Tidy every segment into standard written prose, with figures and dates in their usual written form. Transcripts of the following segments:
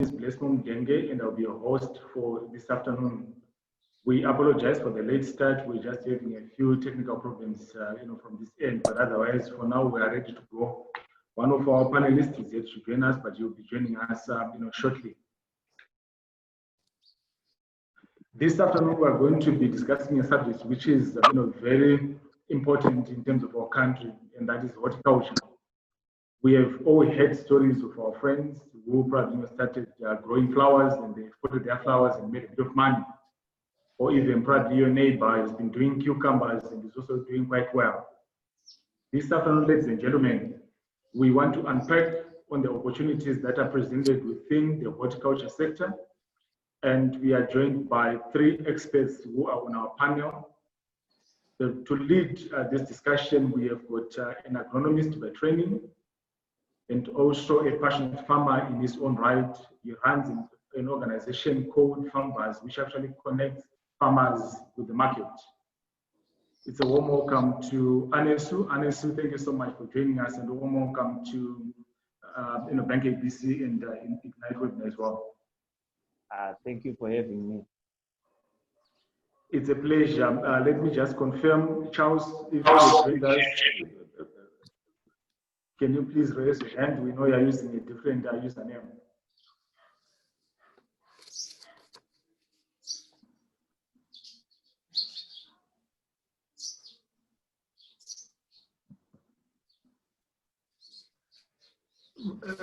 is Blessmon Denge, and I'll be your host for this afternoon. We apologize for the late start. We're just having a few technical problems, from this end. But otherwise, for now, we are ready to go. One of our panelists is yet to join us, but you'll be joining us, shortly. This afternoon, we are going to be discussing a subject which is, very important in terms of our country, and that is horticulture. We have all heard stories of our friends who probably started growing flowers and they exported their flowers and made a bit of money. Or even probably your neighbor has been doing cucumbers and is also doing quite well. This afternoon, ladies and gentlemen, we want to unpack on the opportunities that are presented within the horticulture sector. And we are joined by three experts who are on our panel. To lead this discussion, we have got an agronomist by training, and also a passionate farmer in his own right. He runs an organization called Farmers, which actually connects farmers with the market. It's a warm welcome to Anesu. Anesu, thank you so much for joining us, and a warm welcome to Bank ABC and iGnite webinar as well. Thank you for having me. It's a pleasure. Let me just confirm, Charles, if you joined us, can you please raise your hand? We know you're using a different username.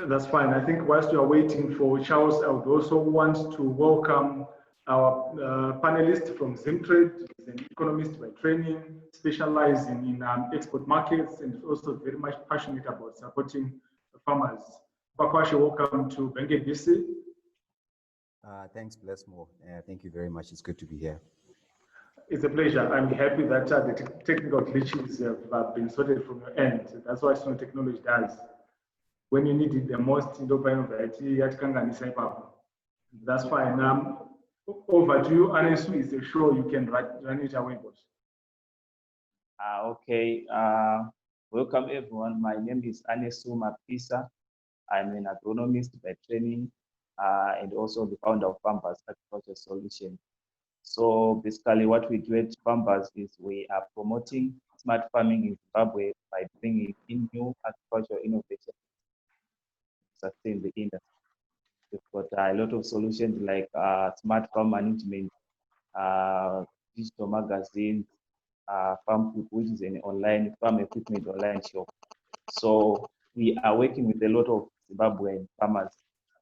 That's fine. I think whilst you are waiting for Charles, I would also want to welcome our panelist from Zimtrade. He's an economist by training, specializing in export markets, and also very much passionate about supporting farmers. Pakwashe, welcome to Bank ABC. Thanks, Blessmore. Thank you very much. It's good to be here. It's a pleasure. I'm happy that the technical glitches have been sorted from your end. That's what technology does. When you need it the most, that's fine. Over to you, Anesu. Is a show you can run it away, boss. Okay. Welcome, everyone. My name is Anesu Mapisa. I'm an agronomist by training and also the founder of Farmers Agriculture Solutions. So basically what we do at Farmers is we are promoting smart farming in Zimbabwe by bringing in new agricultural innovation to sustain the industry. We've got a lot of solutions like smart farm management, digital magazines, farm food, which is an online farm equipment online shop. So we are working with a lot of Zimbabwean farmers,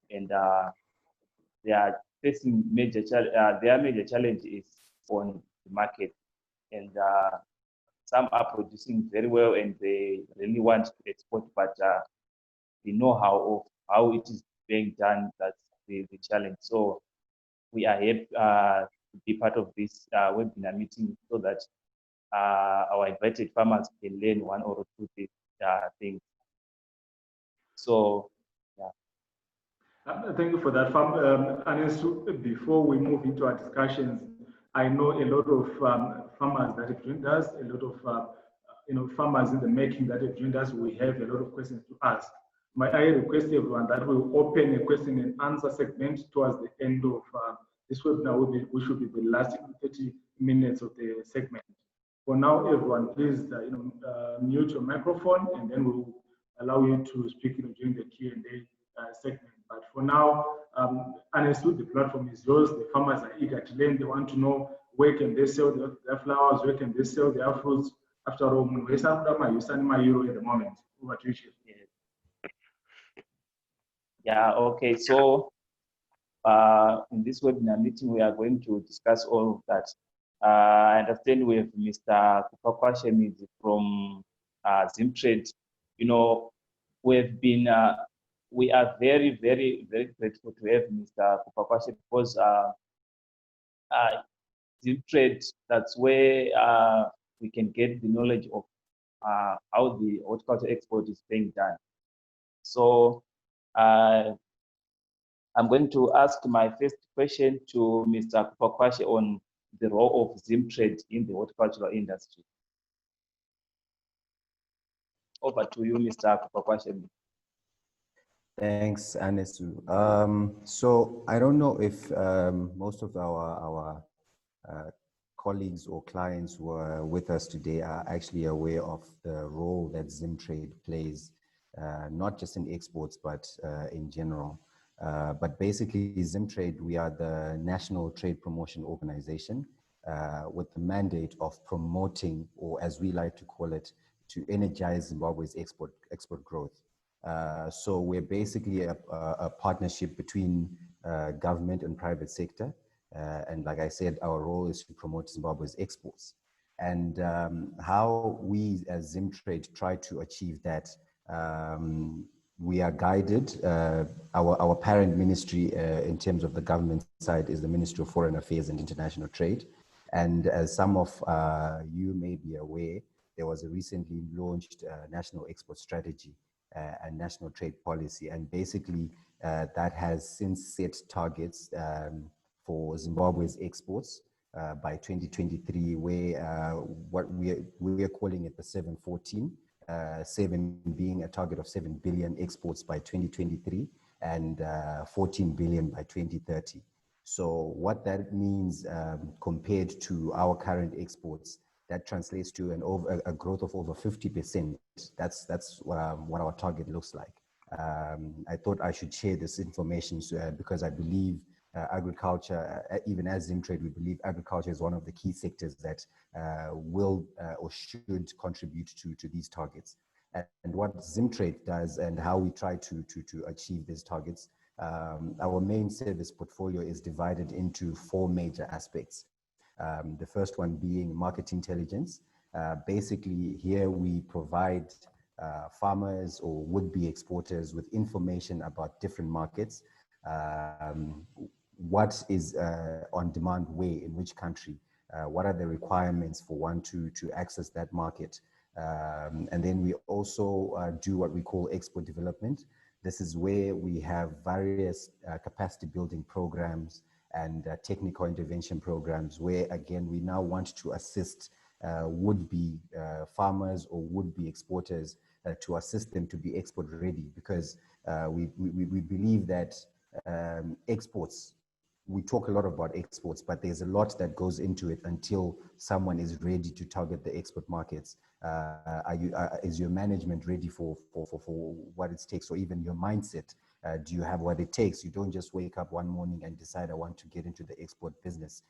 and they are facing their major challenge is on the market, and some are producing very well and they really want to export, but the know-how of how it is being done, that's the challenge. So we are here to be part of this webinar meeting so that our invited farmers can learn one or two things. So, yeah. Thank you for that, Anesu. Before we move into our discussions, I know a lot of farmers that have joined us, a lot of farmers in the making that have joined us. We have a lot of questions to ask. May I request everyone that we will open a question and answer segment towards the end of this webinar, which should be the last 30 minutes of the segment. For now, everyone, please mute your microphone, and then we'll allow you to speak during the Q&A segment. But for now, Anesu, the platform is yours. The farmers are eager to learn. They want to know where can they sell their flowers, where can they sell their fruits. After all, we're selling my euro at the moment. Over to you. Yeah, okay. So in this webinar meeting, we are going to discuss all of that. I understand we have Mr. Kupakwashe from Zimtrade. We are very, very, very grateful to have Mr. Kupakwashe because Zimtrade, that's where we can get the knowledge of how the horticulture export is being done. So I'm going to ask my first question to Mr. Kupakwashe on the role of Zimtrade in the horticultural industry. Over to you, Mr. Kupakwashe. Thanks, Anesu. So I don't know if most of our colleagues or clients who are with us today are actually aware of the role that Zimtrade plays, not just in exports, but in general. But basically, Zimtrade, we are the National Trade Promotion Organization with the mandate of promoting, or as we like to call it, to energize Zimbabwe's export growth. So we're basically a partnership between government and private sector. And like I said, our role is to promote Zimbabwe's exports. And how we as Zimtrade try to achieve that, we are guided. Our parent ministry in terms of the government side is the Ministry of Foreign Affairs and International Trade. And as some of you may be aware, there was a recently launched national export strategy and national trade policy. And basically, that has since set targets for Zimbabwe's exports by 2023, where what we are calling it the 714, 7 being a target of 7 billion exports by 2023 and 14 billion by 2030. So what that means compared to our current exports, that translates to a growth of over 50%. That's what our target looks like. I thought I should share this information because I believe agriculture, even as Zimtrade, we believe agriculture is one of the key sectors that will or should contribute to these targets. And what Zimtrade does and how we try to achieve these targets, our main service portfolio is divided into 4 major aspects. The first one being market intelligence. Basically, here we provide farmers or would-be exporters with information about different markets. What is on demand where, in which country? What are the requirements for one to access that market? And then we also do what we call export development. This is where we have various capacity building programs and technical intervention programs where, again, we now want to assist would-be farmers or would-be exporters to assist them to be export ready, because we believe that exports, we talk a lot about exports, but there's a lot that goes into it until someone is ready to target the export markets. Is your management ready for what it takes, or even your mindset? Do you have what it takes? You don't just wake up one morning and decide, I want to get into the export business.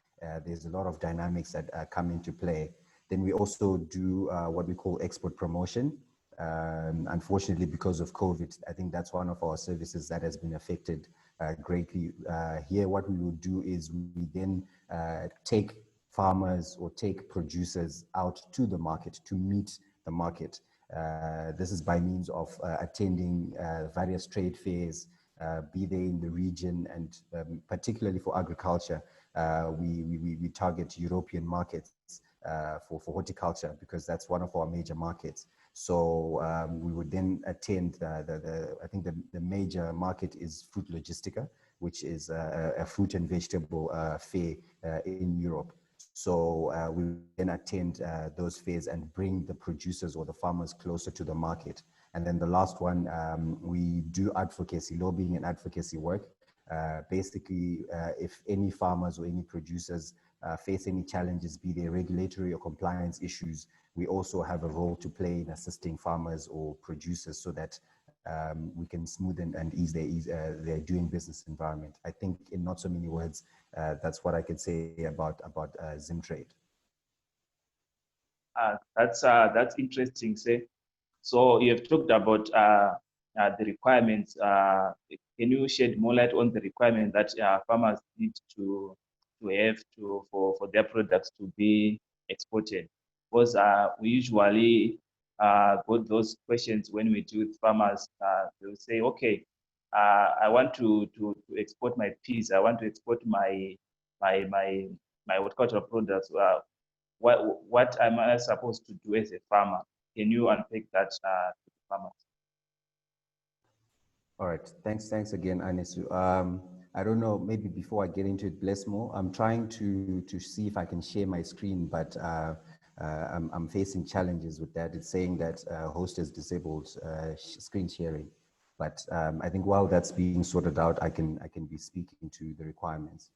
There's a lot of dynamics that come into play. Then we also do what we call export promotion. Unfortunately, because of COVID, I think that's one of our services that has been affected greatly. Here, what we will do is we then take farmers or take producers out to the market to meet the market. This is by means of attending various trade fairs, be they in the region, and particularly for agriculture, we target European markets for horticulture, because that's one of our major markets. So we would then attend I think the major market is Fruit Logistica, which is a fruit and vegetable fair in Europe. So we then attend those fairs and bring the producers or the farmers closer to the market. And then the last one, we do advocacy, lobbying and advocacy work. Basically, if any farmers or any producers face any challenges, be they regulatory or compliance issues, we also have a role to play in assisting farmers or producers so that we can smoothen and ease their doing business environment. I think in not so many words, that's what I can say about Zimtrade. That's interesting, say. So you have talked about the requirements. Can you shed more light on the requirement that farmers need to have for their products to be exported? Because we usually got those questions when we deal with farmers. They will say, okay, I want to export my peas. I want to export my horticultural products. What am I supposed to do as a farmer? Can you unpack that to the farmers? All right, thanks again, Anesu. I don't know, maybe before I get into it, bless more, I'm trying to see if I can share my screen, but I'm facing challenges with that. It's saying that host has disabled screen sharing. But I think while that's being sorted out, I can be speaking to the requirements.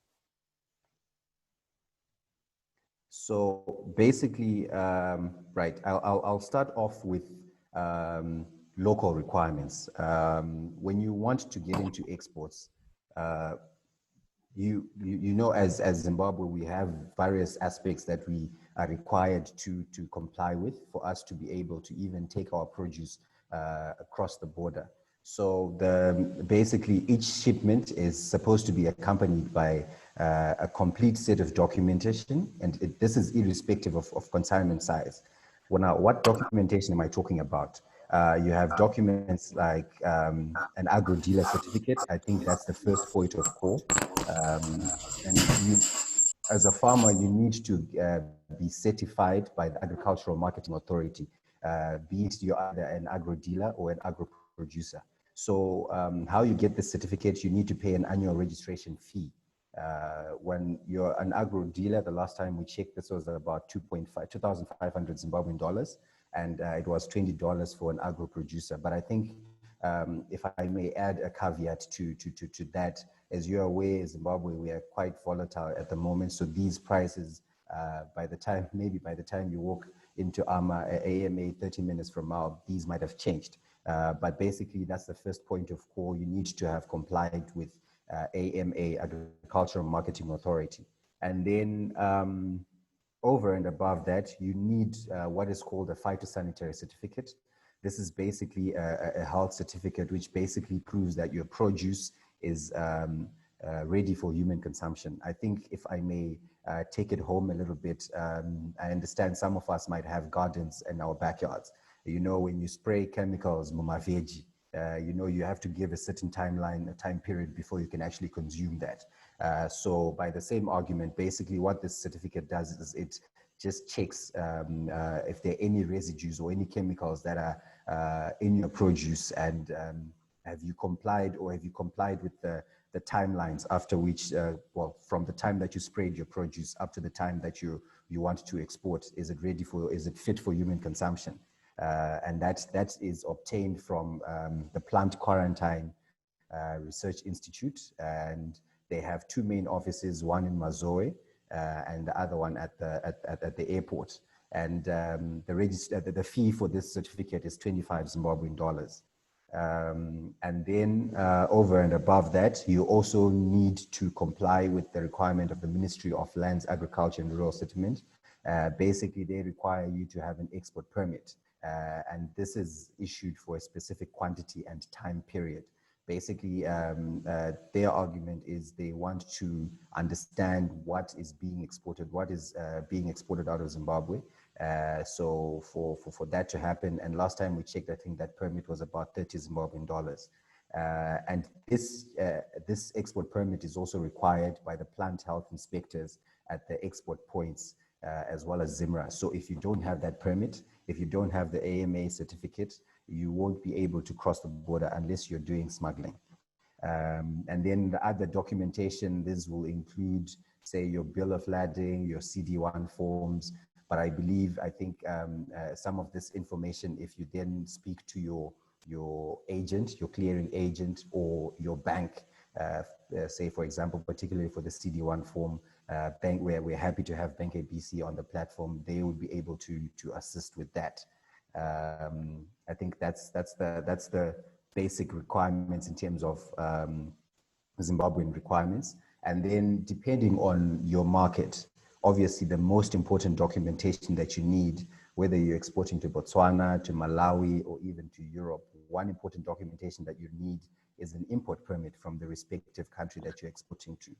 So basically, right, I'll start off with local requirements. When you want to get into exports, you know, as Zimbabwe, we have various aspects that we are required to comply with for us to be able to even take our produce across the border. So basically each shipment is supposed to be accompanied by a complete set of documentation, and this is irrespective of consignment size. Well, now, what documentation am I talking about? You have documents like an agro-dealer certificate. I think that's the first point of call. And you, as a farmer, you need to be certified by the Agricultural Marketing Authority, be it you're either an agro-dealer or an agro-producer. So how you get this certificate, you need to pay an annual registration fee. When you're an agro-dealer, the last time we checked, this was about 2,500 Zimbabwean dollars, and it was $20 for an agro-producer. But I think if I may add a caveat to that, as you're aware, Zimbabwe, we are quite volatile at the moment. So these prices, by the time you walk into AMA 30 minutes from now, these might have changed. But basically, that's the first point of call. You need to have complied with AMA, Agricultural Marketing Authority. And then over and above that, you need what is called a phytosanitary certificate. This is basically a health certificate, which basically proves that your produce is ready for human consumption. I think if I may take it home a little bit, I understand some of us might have gardens in our backyards. You know, when you spray chemicals, mumaveji, you know, you have to give a certain timeline, a time period before you can actually consume that. So by the same argument, basically what this certificate does is it just checks if there are any residues or any chemicals that are in your produce, and have you complied with the timelines after which, well, from the time that you sprayed your produce up to the time that you want to export, is it fit for human consumption? And that is obtained from the Plant Quarantine Research Institute, and they have two main offices, one in Mazoe and the other one at the airport. And the fee for this certificate is 25 Zimbabwean dollars. And then over and above that, you also need to comply with the requirement of the Ministry of Lands, Agriculture and Rural Settlement. Basically, they require you to have an export permit. And this is issued for a specific quantity and time period. Basically, their argument is they want to understand what is being exported, what is being exported out of Zimbabwe. So for that to happen, and last time we checked, I think that permit was about 30 Zimbabwean dollars. And this export permit is also required by the plant health inspectors at the export points, as well as ZIMRA. So if you don't have that permit, if you don't have the AMA certificate, you won't be able to cross the border unless you're doing smuggling. And then the other documentation, this will include, say, your bill of lading, your CD1 forms. But I think some of this information, if you then speak to your agent, your clearing agent, or your bank, say, for example, particularly for the CD1 form, bank, where we're happy to have Bank ABC on the platform, they will be able to assist with that. I think that's the basic requirements in terms of Zimbabwean requirements. And then depending on your market, obviously the most important documentation that you need, whether you're exporting to Botswana, to Malawi, or even to Europe, one important documentation that you need is an import permit from the respective country that you're exporting to.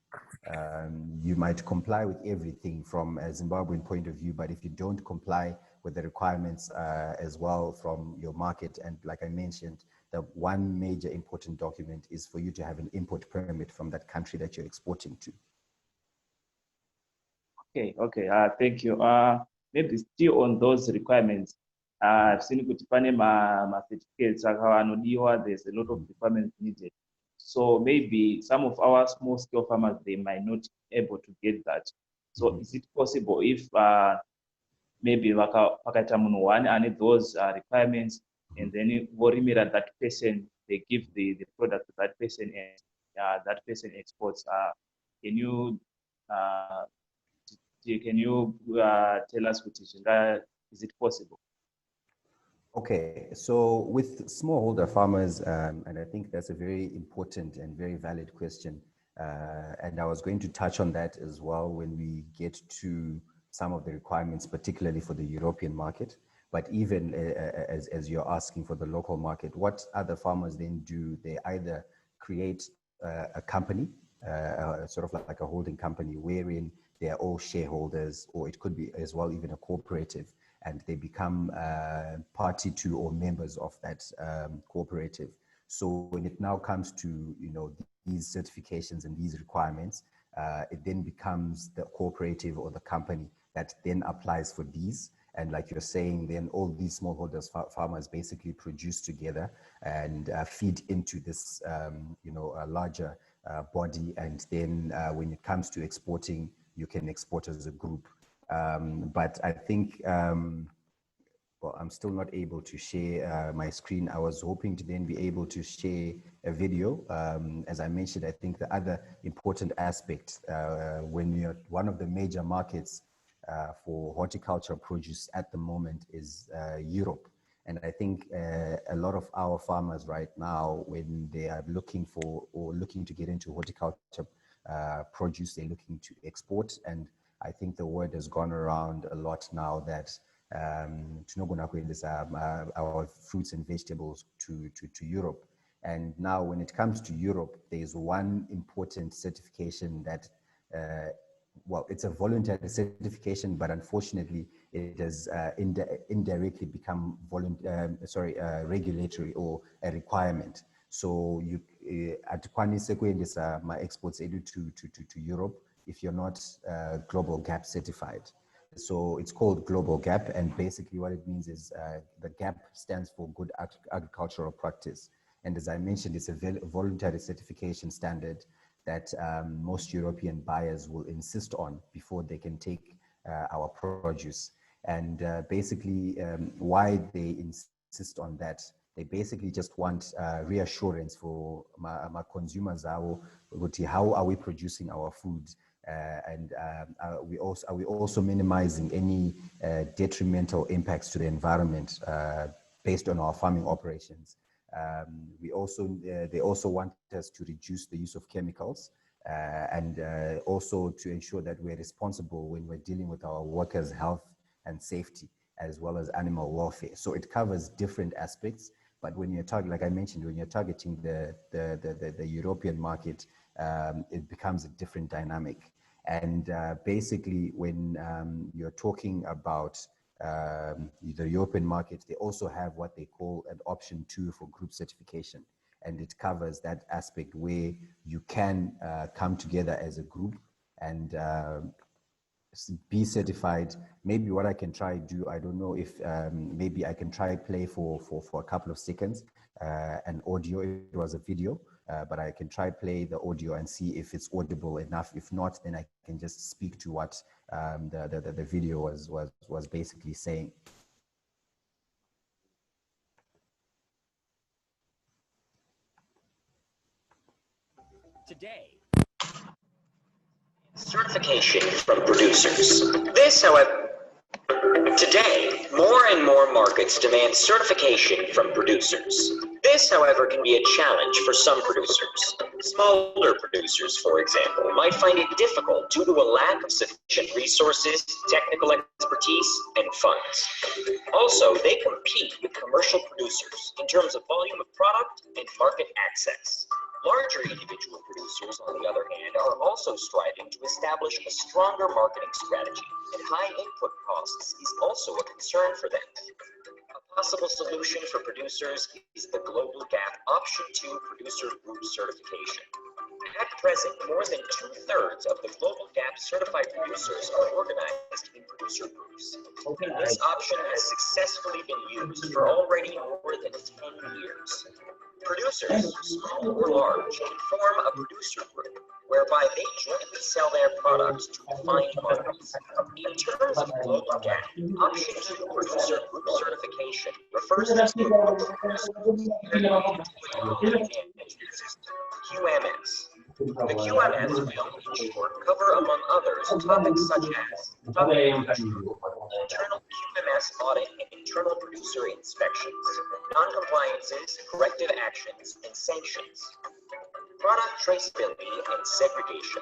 You might comply with everything from a Zimbabwean point of view, but if you don't comply with the requirements as well from your market, and like I mentioned, the one major important document is for you to have an import permit from that country that you're exporting to. Okay, thank you. Maybe still on those requirements, I've seen ma certificates, there's a lot of requirements needed. So maybe some of our small scale farmers, they might not be able to get that. So is it possible if maybe wakaita munhu one and those requirements, and then vorimira that person they give the product that person exports. Can you tell us what is it possible? Okay, so with smallholder farmers, and I think that's a very important and very valid question, and I was going to touch on that as well when we get to some of the requirements, particularly for the European market. But even as you're asking for the local market, what other farmers then do? They either create a company, sort of like a holding company, wherein they are all shareholders, or it could be as well even a cooperative, and they become party to or members of that cooperative. So when it now comes to these certifications and these requirements, it then becomes the cooperative or the company that then applies for these. And like you're saying, then all these smallholders farmers basically produce together and feed into this, a larger body. And then when it comes to exporting, you can export as a group. But I think, well, I'm still not able to share my screen. I was hoping to then be able to share a video. As I mentioned, I think the other important aspect when you're one of the major markets for horticulture produce at the moment is Europe. And I think a lot of our farmers right now, when they are looking for or looking to get into horticulture produce, they're looking to export. And I think the word has gone around a lot now that our fruits and vegetables to Europe. And now when it comes to Europe, there's one important certification that well, it's a voluntary certification, but unfortunately, it has indirectly become regulatory or a requirement. So you at my exports to Europe if you're not Global GAP certified. So it's called Global GAP, and basically what it means is the GAP stands for Good Agricultural Practice. And as I mentioned, it's a voluntary certification standard that most European buyers will insist on before they can take our produce. And basically why they insist on that, they basically just want reassurance for my consumers, how are we producing our food, and are we also minimizing any detrimental impacts to the environment based on our farming operations. They also want us to reduce the use of chemicals and also to ensure that we're responsible when we're dealing with our workers' health and safety, as well as animal welfare. So it covers different aspects. But when you're targeting, like I mentioned, when you're targeting the European market, it becomes a different dynamic. And basically, when you're talking about the European market, they also have what they call an option 2 for group certification. And it covers that aspect where you can come together as a group and be certified. Maybe what I can try do, I don't know if maybe I can try play for a couple of seconds an audio. It was a video, but I can try play the audio and see if it's audible enough. If not, then I can just speak to what the video was basically saying. Today, certification from producers. Today, more and more markets demand certification from producers. This, however, can be a challenge for some producers. Smaller producers, for example, might find it difficult due to a lack of sufficient resources, technical expertise, and funds. Also, they compete with commercial producers in terms of volume of product and market access. Larger individual producers, on the other hand, are also striving to establish a stronger marketing strategy, and high input costs is also a concern for them. A possible solution for producers is the Global GAP Option 2 Producer Group Certification. At present, more than 2/3 of the Global Gap certified producers are organized in producer groups. And this option has successfully been used for already more than 10 years. Producers, small or large, can form a producer group whereby they jointly sell their products to defined markets. In terms of Global Gap, Option 2 Producer Group Certification refers to a group of producers management system, QMS. The QMS will, in short, cover, among others, topics such as internal QMS audit and internal producer inspections, non-compliances, corrective actions, and sanctions, product traceability and segregation.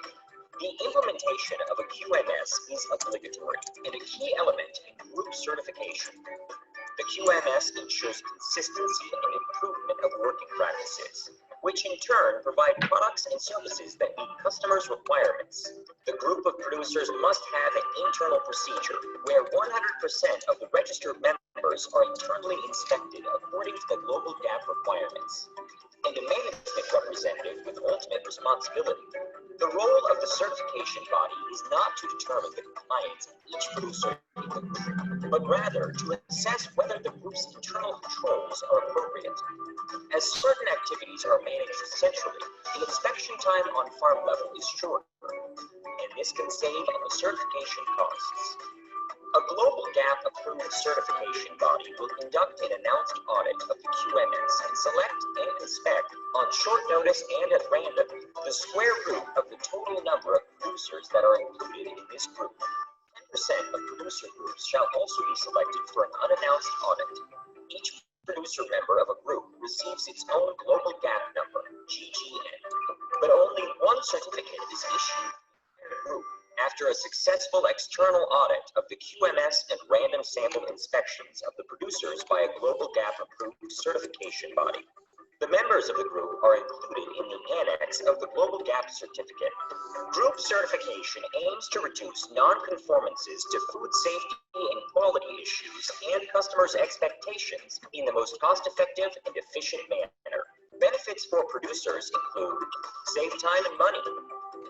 The implementation of a QMS is obligatory and a key element in group certification. The QMS ensures consistency and improvement of working practices, which in turn provide products and services that meet customers' requirements. The group of producers must have an internal procedure where 100% of the registered members are internally inspected according to the Global Gap requirements, and a management representative with ultimate responsibility. The role of the certification body is not to determine the compliance of each producer in the group, but rather to assess whether the group's internal controls are appropriate. As certain activities are managed centrally, the inspection time on farm level is shorter, and this can save on the certification costs. A Global Gap approved certification body will conduct an announced audit of the QMS and select and inspect on short notice and at random the square root of the total number of producers that are included in this group. 10% of producer groups shall also be selected for an unannounced audit. Each producer member of a group receives its own Global Gap number, GGN, but only one certificate is issued per group after a successful external audit of the QMS and random sample inspections of the producers by a Global Gap approved certification body. The members of the group are included in the annex of the Global Gap certificate. Group certification aims to reduce non-conformances to food safety and quality issues and customers' expectations in the most cost-effective and efficient manner. Benefits for producers include save time and money,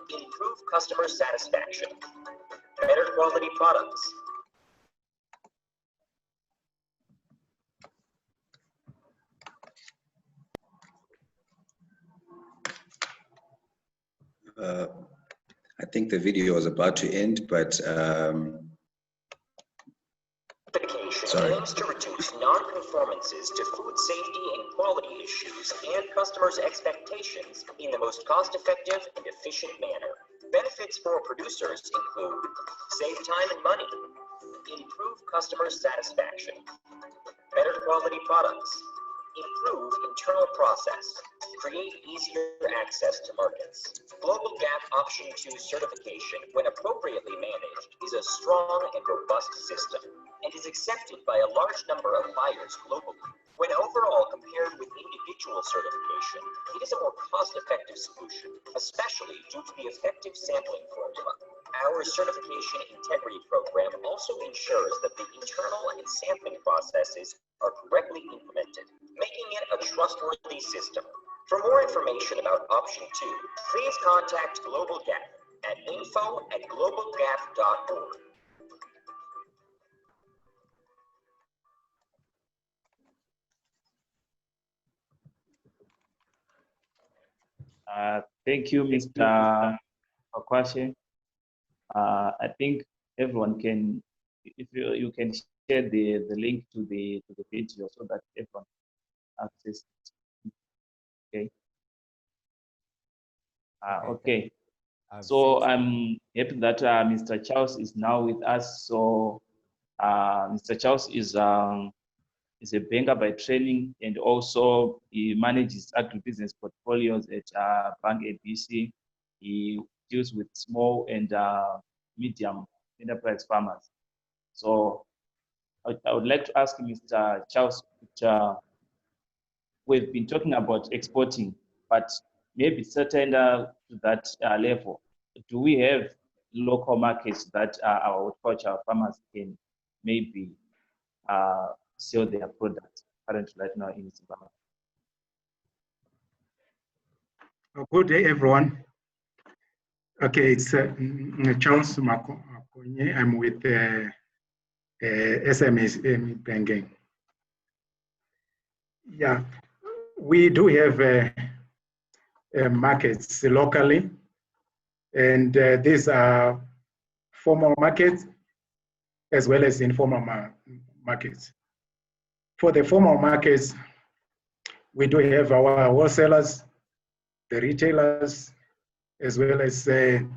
improve customer satisfaction, better quality products. I think the video was about to end, but certification aims to reduce non-conformances to food safety and quality issues and customers' expectations in the most cost-effective and efficient manner. Benefits for producers include save time and money, improve customer satisfaction, better quality products, improve internal process, create easier access to markets. Global Gap Option 2 certification, when appropriately managed, is a strong and robust system and is accepted by a large number of buyers globally. When overall compared with individual certification, it is a more cost-effective solution, especially due to the effective sampling formula. Our certification integrity program also ensures that the internal and sampling processes are correctly implemented, making it a trustworthy system. For more information about Option 2, please contact Global Gap at info@globalgap.org. Thank you, Mr. Okwashe. I think everyone can, if you can share the link to the video so that everyone access it. Okay. Okay. So I'm happy that Mr. Charles is now with us. So Mr. Charles is a banker by training, and also he manages agribusiness portfolios at Bank ABC. He deals with small and medium enterprise farmers. So I would like to ask Mr. Charles, we've been talking about exporting, but maybe certain to that level, do we have local markets that our horticulture farmers can maybe sell their products currently right now in Zimbabwe? Good day, everyone. Okay, it's Charles Makonye. I'm with SME banking. Yeah, we do have markets locally, and these are formal markets as well as informal markets. For the formal markets, we do have our wholesalers, the retailers, as well as the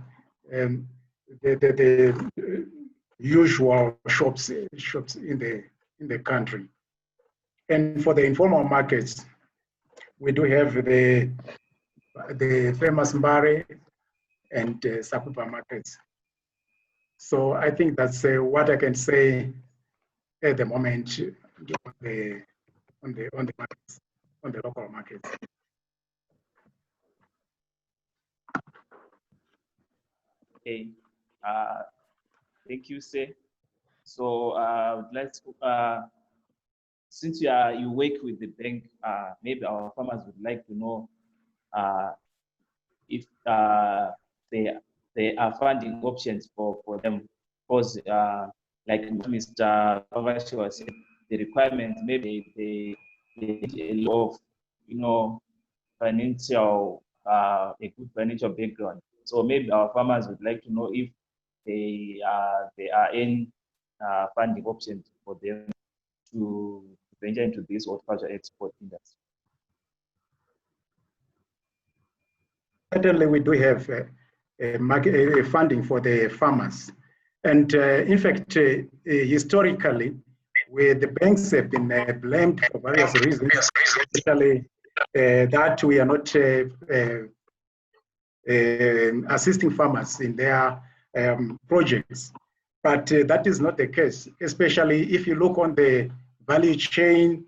usual shops in the country. And for the informal markets, we do have the famous Mbare and Sakupa markets. So I think that's what I can say at the moment on the markets, on the local markets. Okay, thank you, sir. So let's since you work with the bank, maybe our farmers would like to know if there are funding options for them, because like Mr. Kavashi was saying, the requirements, maybe they need a lot of financial a good financial background. So maybe our farmers would like to know if they are any funding options for them to venture into this horticulture export industry. Certainly, we do have funding for the farmers. And in fact, historically, where the banks have been blamed for various reasons, especially that we are not assisting farmers in their projects. But that is not the case, especially if you look on the value chain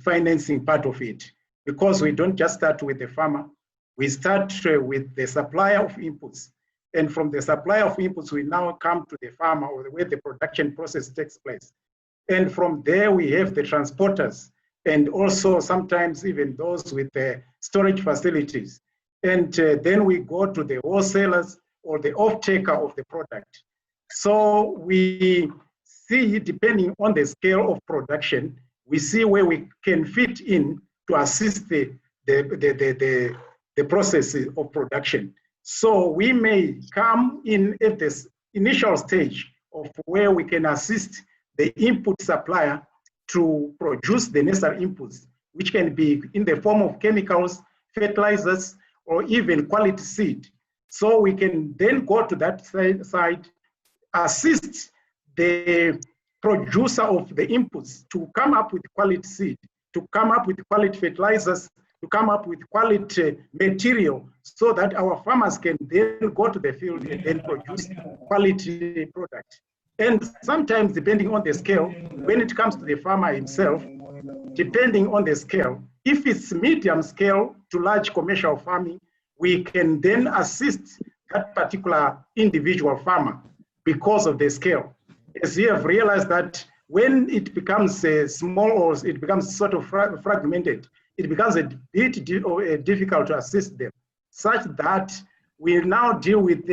financing part of it, because we don't just start with the farmer, we start with the supplier of inputs. And from the supplier of inputs, we now come to the farmer, or where the production process takes place. And from there, we have the transporters, and also sometimes even those with the storage facilities. And then we go to the wholesalers or the off-taker of the product. So we see, depending on the scale of production, we see where we can fit in to assist the process of production. So we may come in at this initial stage of where we can assist the input supplier to produce the necessary inputs, which can be in the form of chemicals, fertilizers, or even quality seed. So we can then go to that side, assist the producer of the inputs to come up with quality seed, to come up with quality fertilizers, to come up with quality material, so that our farmers can then go to the field and then produce quality product. And sometimes, depending on the scale, when it comes to the farmer himself, depending on the scale, if it's medium scale to large commercial farming, we can then assist that particular individual farmer because of the scale. As you have realized that when it becomes small, or it becomes sort of fragmented, it becomes a bit difficult to assist them, such that we now deal with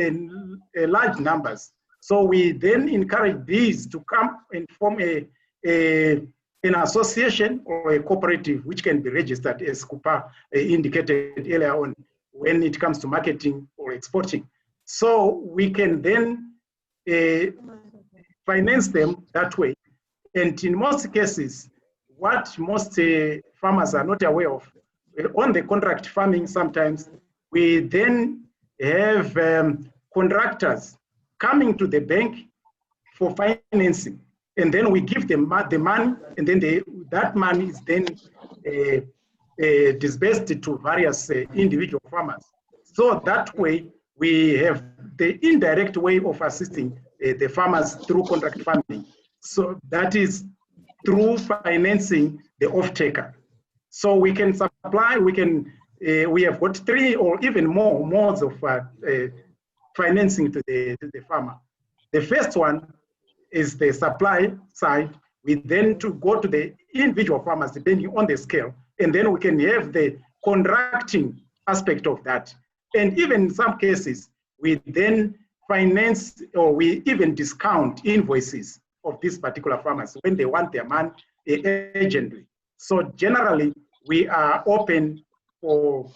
large numbers. So we then encourage these to come and form an association or a cooperative, which can be registered, as Kupa indicated earlier on, when it comes to marketing or exporting. So we can then finance them that way. And in most cases, what most farmers are not aware of, on the contract farming, sometimes we then have contractors coming to the bank for financing, and then we give them the money, and then that money is then disbursed to various individual farmers. So that way, we have the indirect way of assisting the farmers through contract farming. So that is through financing the off-taker. So we can supply, we have got 3 or even more modes of financing to the farmer. The first one is the supply side. We then to go to the individual farmers depending on the scale, and then we can have the contracting aspect of that. And even in some cases, we then finance or we even discount invoices of these particular farmers when they want their money urgently. So generally, we are open for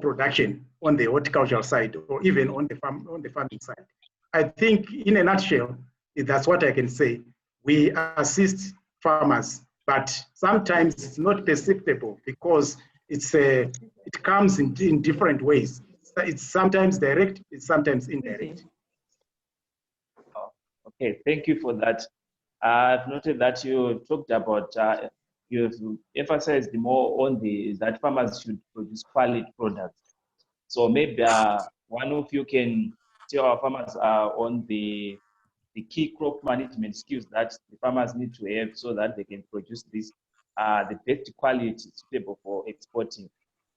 production on the horticultural side or even on the farming side. I think in a nutshell, that's what I can say. We assist farmers, but sometimes it's not perceptible because it comes in different ways. It's sometimes direct, it's sometimes indirect. Okay, thank you for that. I've noted that you talked about, you've emphasized more on that farmers should produce quality products. So maybe one of you can tell our farmers on the key crop management skills that the farmers need to have so that they can produce this, the best quality suitable for exporting.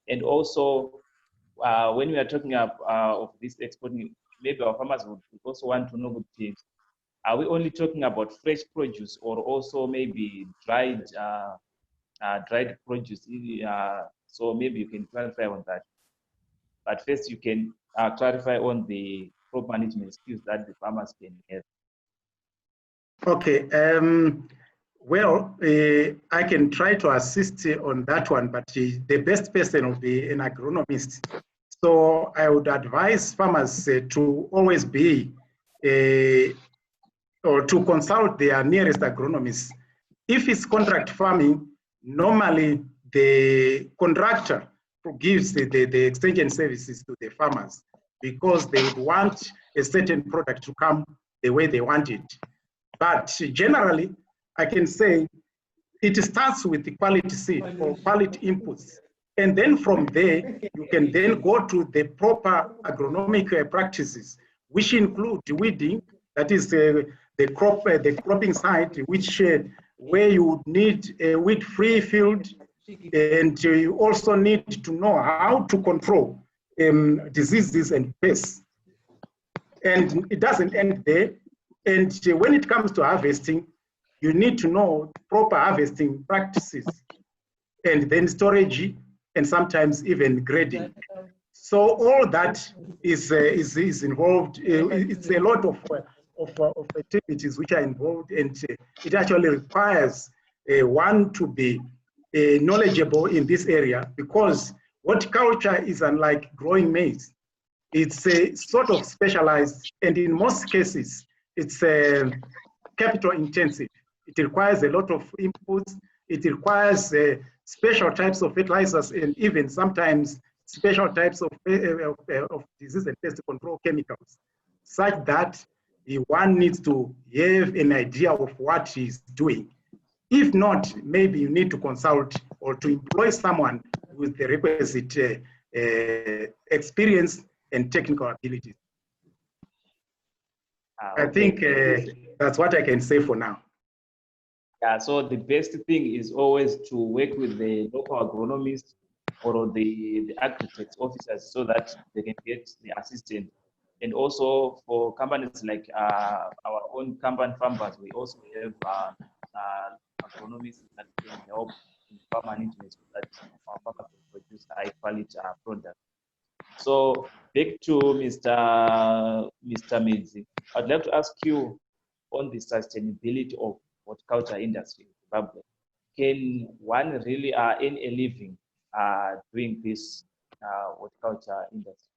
And also, when we are talking of this exporting, maybe our farmers would also want to know, are we only talking about fresh produce or also maybe dried produce? So maybe you can clarify on that. But first, you can clarify on the crop management skills that the farmers can have. Okay. Well, I can try to assist on that one, but the best person will be an agronomist. So I would advise farmers to always be or to consult their nearest agronomist. If it's contract farming, normally the contractor gives the extension services to the farmers because they would want a certain product to come the way they want it. But generally, I can say it starts with the quality seed or quality inputs. And then from there, you can then go to the proper agronomic practices, which include weeding, that is the cropping side, which where you would need a weed-free field, and you also need to know how to control diseases and pests. And it doesn't end there. And when it comes to harvesting, you need to know proper harvesting practices, and then storage, and sometimes even grading. So all that is involved. It's a lot of activities which are involved, and it actually requires one to be knowledgeable in this area, because horticulture is unlike growing maize. It's sort of specialized, and in most cases, it's capital intensive. It requires a lot of inputs. It requires special types of fertilizers, and even sometimes special types of disease and pest control chemicals, such that one needs to have an idea of what he's doing. If not, maybe you need to consult or to employ someone with the requisite experience and technical abilities. Okay. I think that's what I can say for now. Yeah, so the best thing is always to work with the local agronomist or the agri-tech officers so that they can get the assistance. And also for companies like our own company farmers, we also have agronomists that can help in farm management so that our farmers can produce high quality products. So back to Mr. Midzi, I'd like to ask you on the sustainability of horticulture industry in Zimbabwe. Can one really earn a living doing this horticulture industry?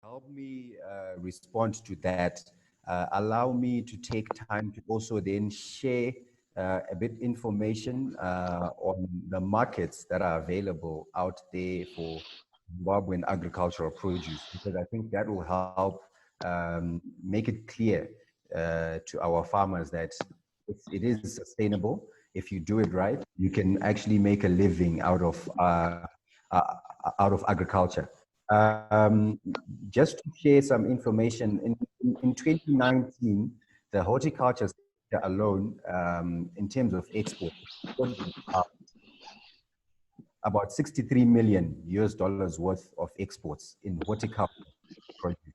Help me respond to that. Allow me to take time to also then share a bit information on the markets that are available out there for Zimbabwean agricultural produce, because I think that will help make it clear to our farmers that it is sustainable. If you do it right, you can actually make a living out of agriculture. Just to share some information, in 2019, the horticulture sector alone, in terms of export, about $63 million worth of exports in horticulture produce.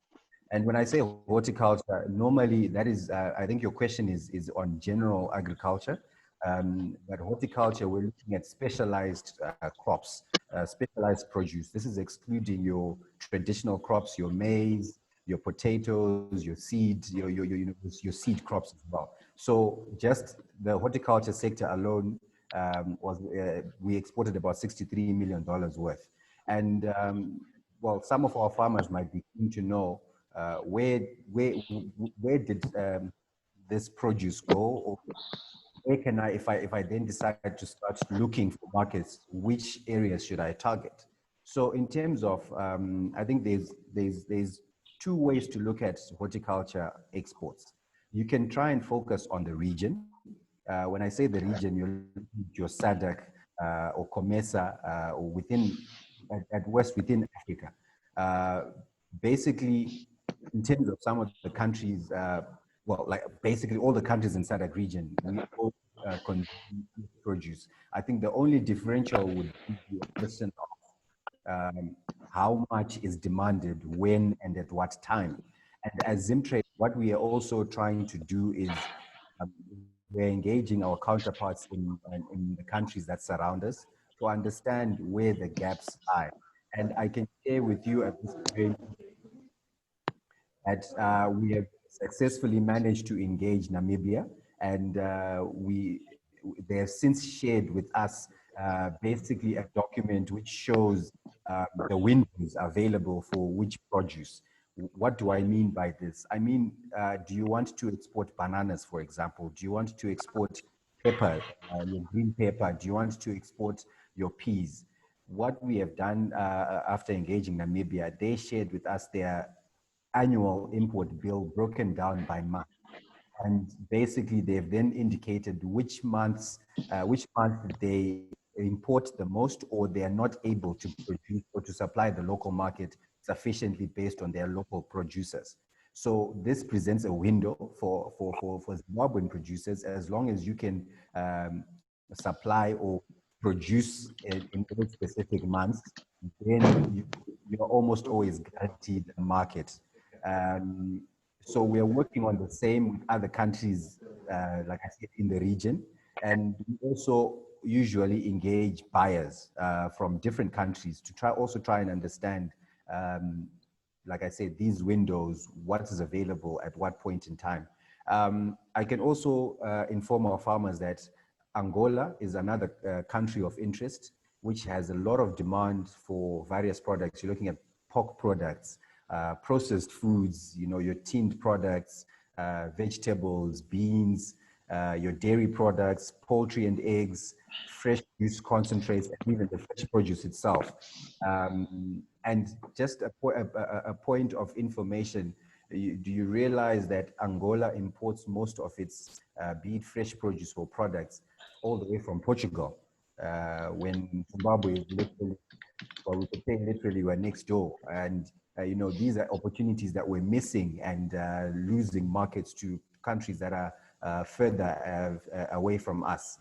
And when I say horticulture, normally that is, I think your question is on general agriculture. But horticulture, we're looking at specialized crops, specialized produce. This is excluding your traditional crops, your maize, your potatoes, your seed, your seed crops as well. So just the horticulture sector alone we exported about $63 million worth. And well, some of our farmers might be keen to know where did this produce go, or where can I, if I then decide to start looking for markets, which areas should I target? So in terms of, I think there's two ways to look at horticulture exports. You can try and focus on the region. When I say the region, you're your SADC or COMESA or within, at worst within Africa. Basically, in terms of some of the countries, well, like basically all the countries in SADC region, we all consume produce. I think the only differential would be a question of how much is demanded, when, and at what time. And as Zimtrade, what we are also trying to do is we're engaging our counterparts in the countries that surround us to understand where the gaps lie. And I can share with you at this point that we have successfully managed to engage Namibia, and they have since shared with us basically a document which shows the windows available for which produce. What do I mean by this? I mean, do you want to export bananas, for example? Do you want to export pepper, your green pepper? Do you want to export your peas? What we have done after engaging Namibia, they shared with us their annual import bill broken down by month. And basically they've then indicated which month they import the most, or they are not able to produce or to supply the local market sufficiently based on their local producers. So this presents a window for Zimbabwean producers, as long as you can supply or produce in those specific months, then you're almost always guaranteed a market. So we are working on the same with other countries, like I said, in the region. And we also usually engage buyers from different countries to try and understand, like I said, these windows, what is available at what point in time. I can also inform our farmers that Angola is another country of interest, which has a lot of demand for various products. You're looking at pork products, processed foods, your tinned products, vegetables, beans, your dairy products, poultry and eggs, fresh juice concentrates, and even the fresh produce itself. And just a point of information, do you realize that Angola imports most of its be it fresh produce or products all the way from Portugal, when Zimbabwe is literally, or we could say literally, we're next door. And these are opportunities that we're missing and losing markets to countries that are further away from us.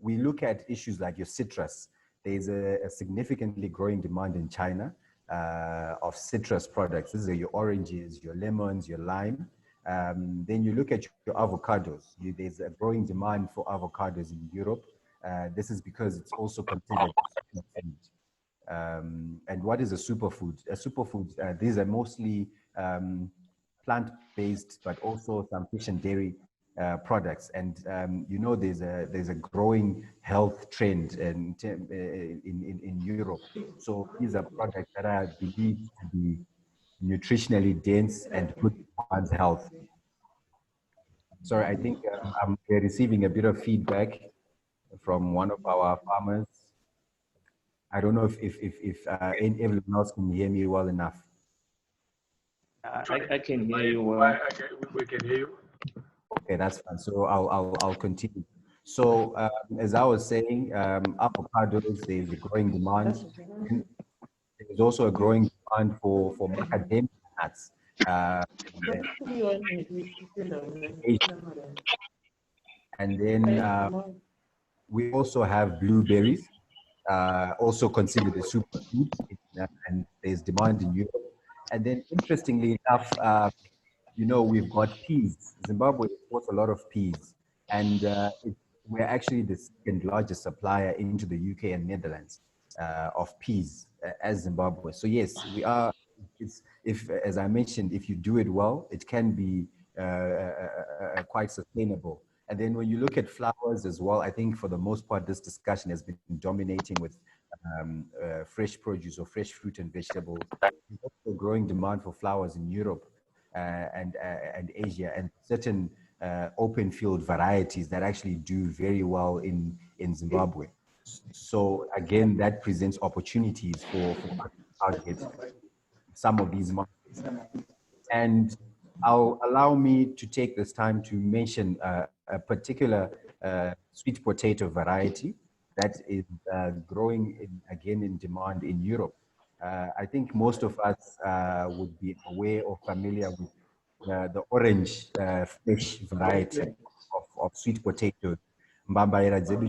We look at issues like your citrus. There's a significantly growing demand in China of citrus products. These are your oranges, your lemons, your lime. Then you look at your avocados. There's a growing demand for avocados in Europe. This is because it's also considered a superfood. And what is a superfood? A superfood, these are mostly plant-based, but also some fish and dairy products. And there's a growing health trend in Europe. So these are products that are believed to be nutritionally dense and good for one's health. Sorry, I think we're receiving a bit of feedback from one of our farmers. I don't know if everyone else can hear me well enough. I can hear you well. We can hear you. Okay, that's fine. So I'll continue. So as I was saying, avocados, there's a growing demand. There's also a growing demand for macadamia nuts. And then we also have blueberries, also considered a superfood, and there's demand in Europe. And then interestingly enough, we've got peas. Zimbabwe exports a lot of peas, and we're actually the second largest supplier into the UK and Netherlands. peas as Zimbabwe. So yes, we are. As I mentioned, if you do it well, it can be quite sustainable. And then when you look at flowers as well, I think for the most part, this discussion has been dominating with fresh produce or fresh fruit and vegetables. There's also growing demand for flowers in Europe and Asia, and certain open field varieties that actually do very well in Zimbabwe. So again, that presents opportunities for us to target some of these markets. And allow me to take this time to mention a particular sweet potato variety that is growing again in demand in Europe. I think most of us would be aware or familiar with the orange fresh variety of sweet potatoes. Mbambaira dzedu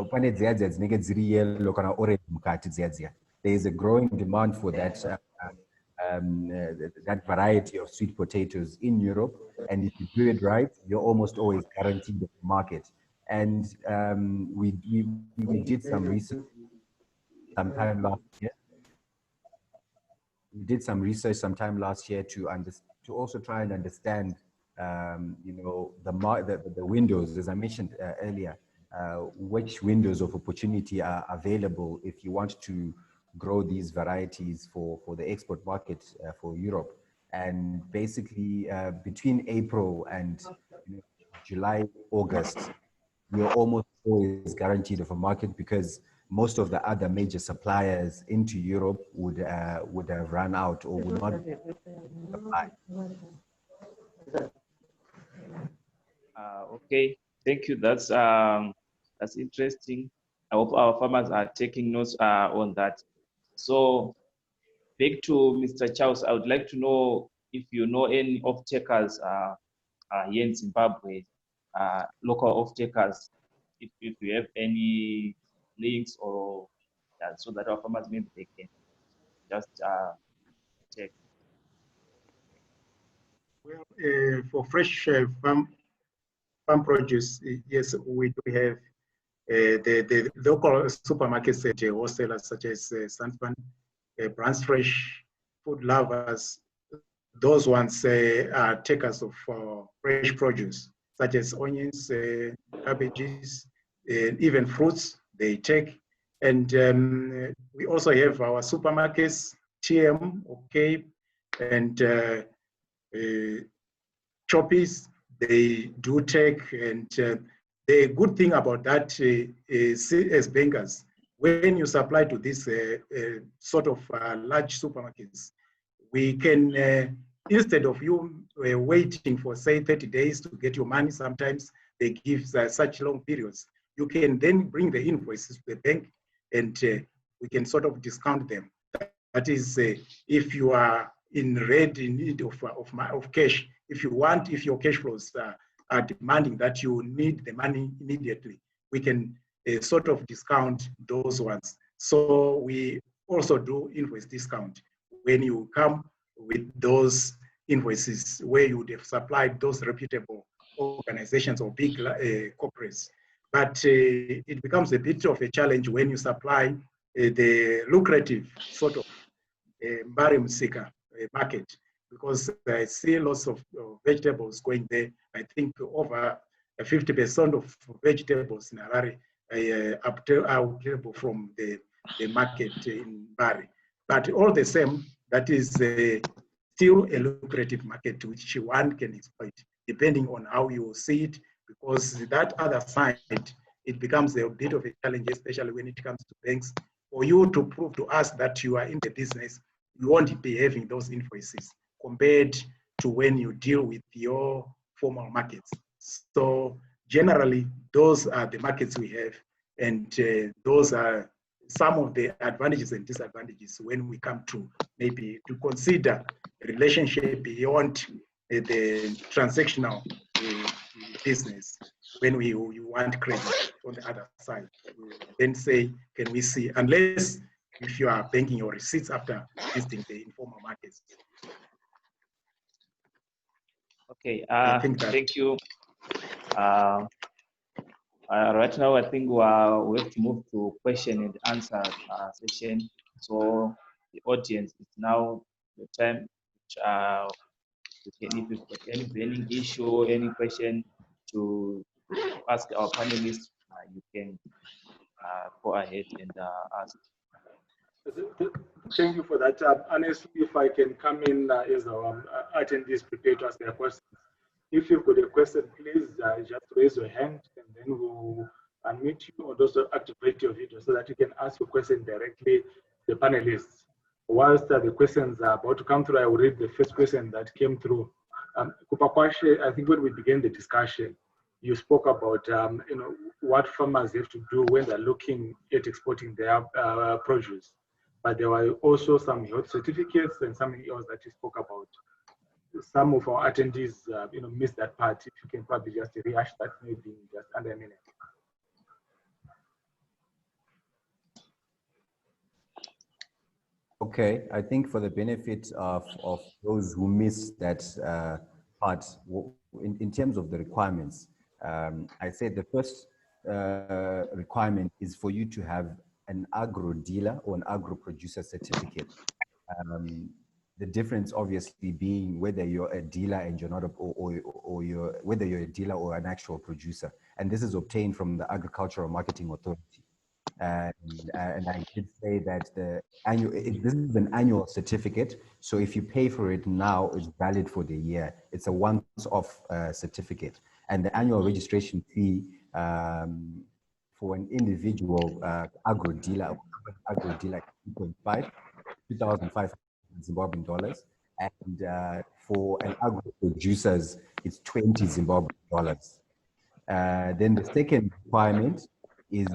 pane dziya dziya dzinenge dziri yellow kana orange mukati dziya dziya. There is a growing demand for that that variety of sweet potatoes in Europe, and if you do it right, you're almost always guaranteed the market. And we did some research sometime last year. We did some research sometime last year to also try and understand, the windows, as I mentioned earlier, which windows of opportunity are available if you want to grow these varieties for the export market for Europe. And basically, between April and July, August, you're almost always guaranteed of a market because most of the other major suppliers into Europe would have run out or would not supply. Okay, thank you. That's interesting. I hope our farmers are taking notes on that. So back to Mr. Charles, I would like to know if you know any off-takers here in Zimbabwe, local off-takers, if you have any links or so that our farmers maybe they can just check. Well, for fresh farm produce, yes, we do have the local supermarkets and wholesalers such as Sandspan, Brands Fresh, Food Lovers. Those ones are takers of fresh produce, such as onions, cabbages, even fruits they take. And we also have our supermarkets, TM, OK, and Choppies, they do take. And the good thing about that is, as bankers, when you supply to this sort of large supermarkets, we can, instead of you waiting for, say, 30 days to get your money, sometimes they give such long periods. You can then bring the invoices to the bank and we can sort of discount them. That is, if you are in need of cash, if your cash flows are demanding that you need the money immediately, we can sort of discount those ones. So we also do invoice discount when you come with those invoices where you would have supplied those reputable organizations or big corporates. But it becomes a bit of a challenge when you supply the lucrative sort of Mbari Msika market, because I see lots of vegetables going there. I think over 50% of vegetables in Harare are obtainable from the market in Mbari. But all the same, that is still a lucrative market which one can exploit, depending on how you see it, because that other side, it becomes a bit of a challenge, especially when it comes to banks. For you to prove to us that you are in the business, you won't be having those invoices compared to when you deal with your formal markets. So generally, those are the markets we have, and those are some of the advantages and disadvantages when we come to maybe to consider a relationship beyond the transactional business. When you want credit on the other side, then say, can we see, unless if you are banking your receipts after visiting the informal markets. Okay, I think that, thank you. Right now, I think we have to move to question and answer session. So the audience is now the time which if you've got any burning issue, any question to ask our panelists, you can go ahead and ask. Thank you for that. Honestly, if I can come in as our attendees prepare to ask their questions. If you've got a question, please just raise your hand and then we'll unmute you or also activate your video so that you can ask your question directly to the panelists. Whilst the questions are about to come through, I will read the first question that came through. Kupakwashe, I think when we began the discussion, you spoke about what farmers have to do when they're looking at exporting their produce. But there were also some health certificates and something else that you spoke about. Some of our attendees, missed that part. If you can probably just rehash that, maybe just under a minute. Okay, I think for the benefit of those who missed that part, in terms of the requirements, I said the first requirement is for you to have an agro dealer or an agro producer certificate. The difference obviously being whether you're a dealer and you're not whether you're a dealer or an actual producer. And this is obtained from the Agricultural Marketing Authority. And I did say that this is an annual certificate. So if you pay for it now, it's valid for the year. It's a once-off certificate. And the annual registration fee for an individual agro dealer 2.5, 2,500 Zimbabwean dollars. And for an agro producers, it's 20 Zimbabwean dollars. Then the second requirement is,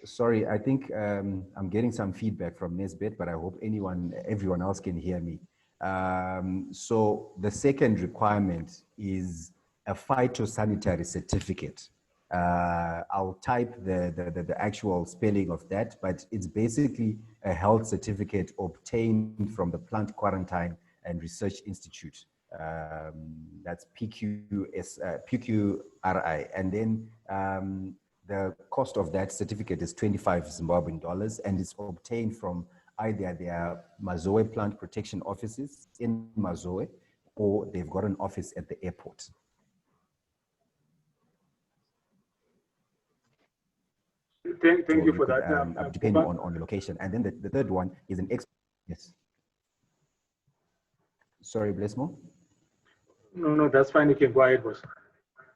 sorry, I think I'm getting some feedback from Nesbet, but I hope everyone else can hear me. So the second requirement is a phytosanitary certificate. I'll type the actual spelling of that, but it's basically a health certificate obtained from the Plant Quarantine and Research Institute. That's PQRI. And then the cost of that certificate is 25 Zimbabwean dollars, and it's obtained from either their Mazoe plant protection offices in Mazoe, or they've got an office at the airport. Thank you for that. Depending on the location. And then the third one is an yes. Sorry, Blessmo? No, that's fine. You can go ahead, boss.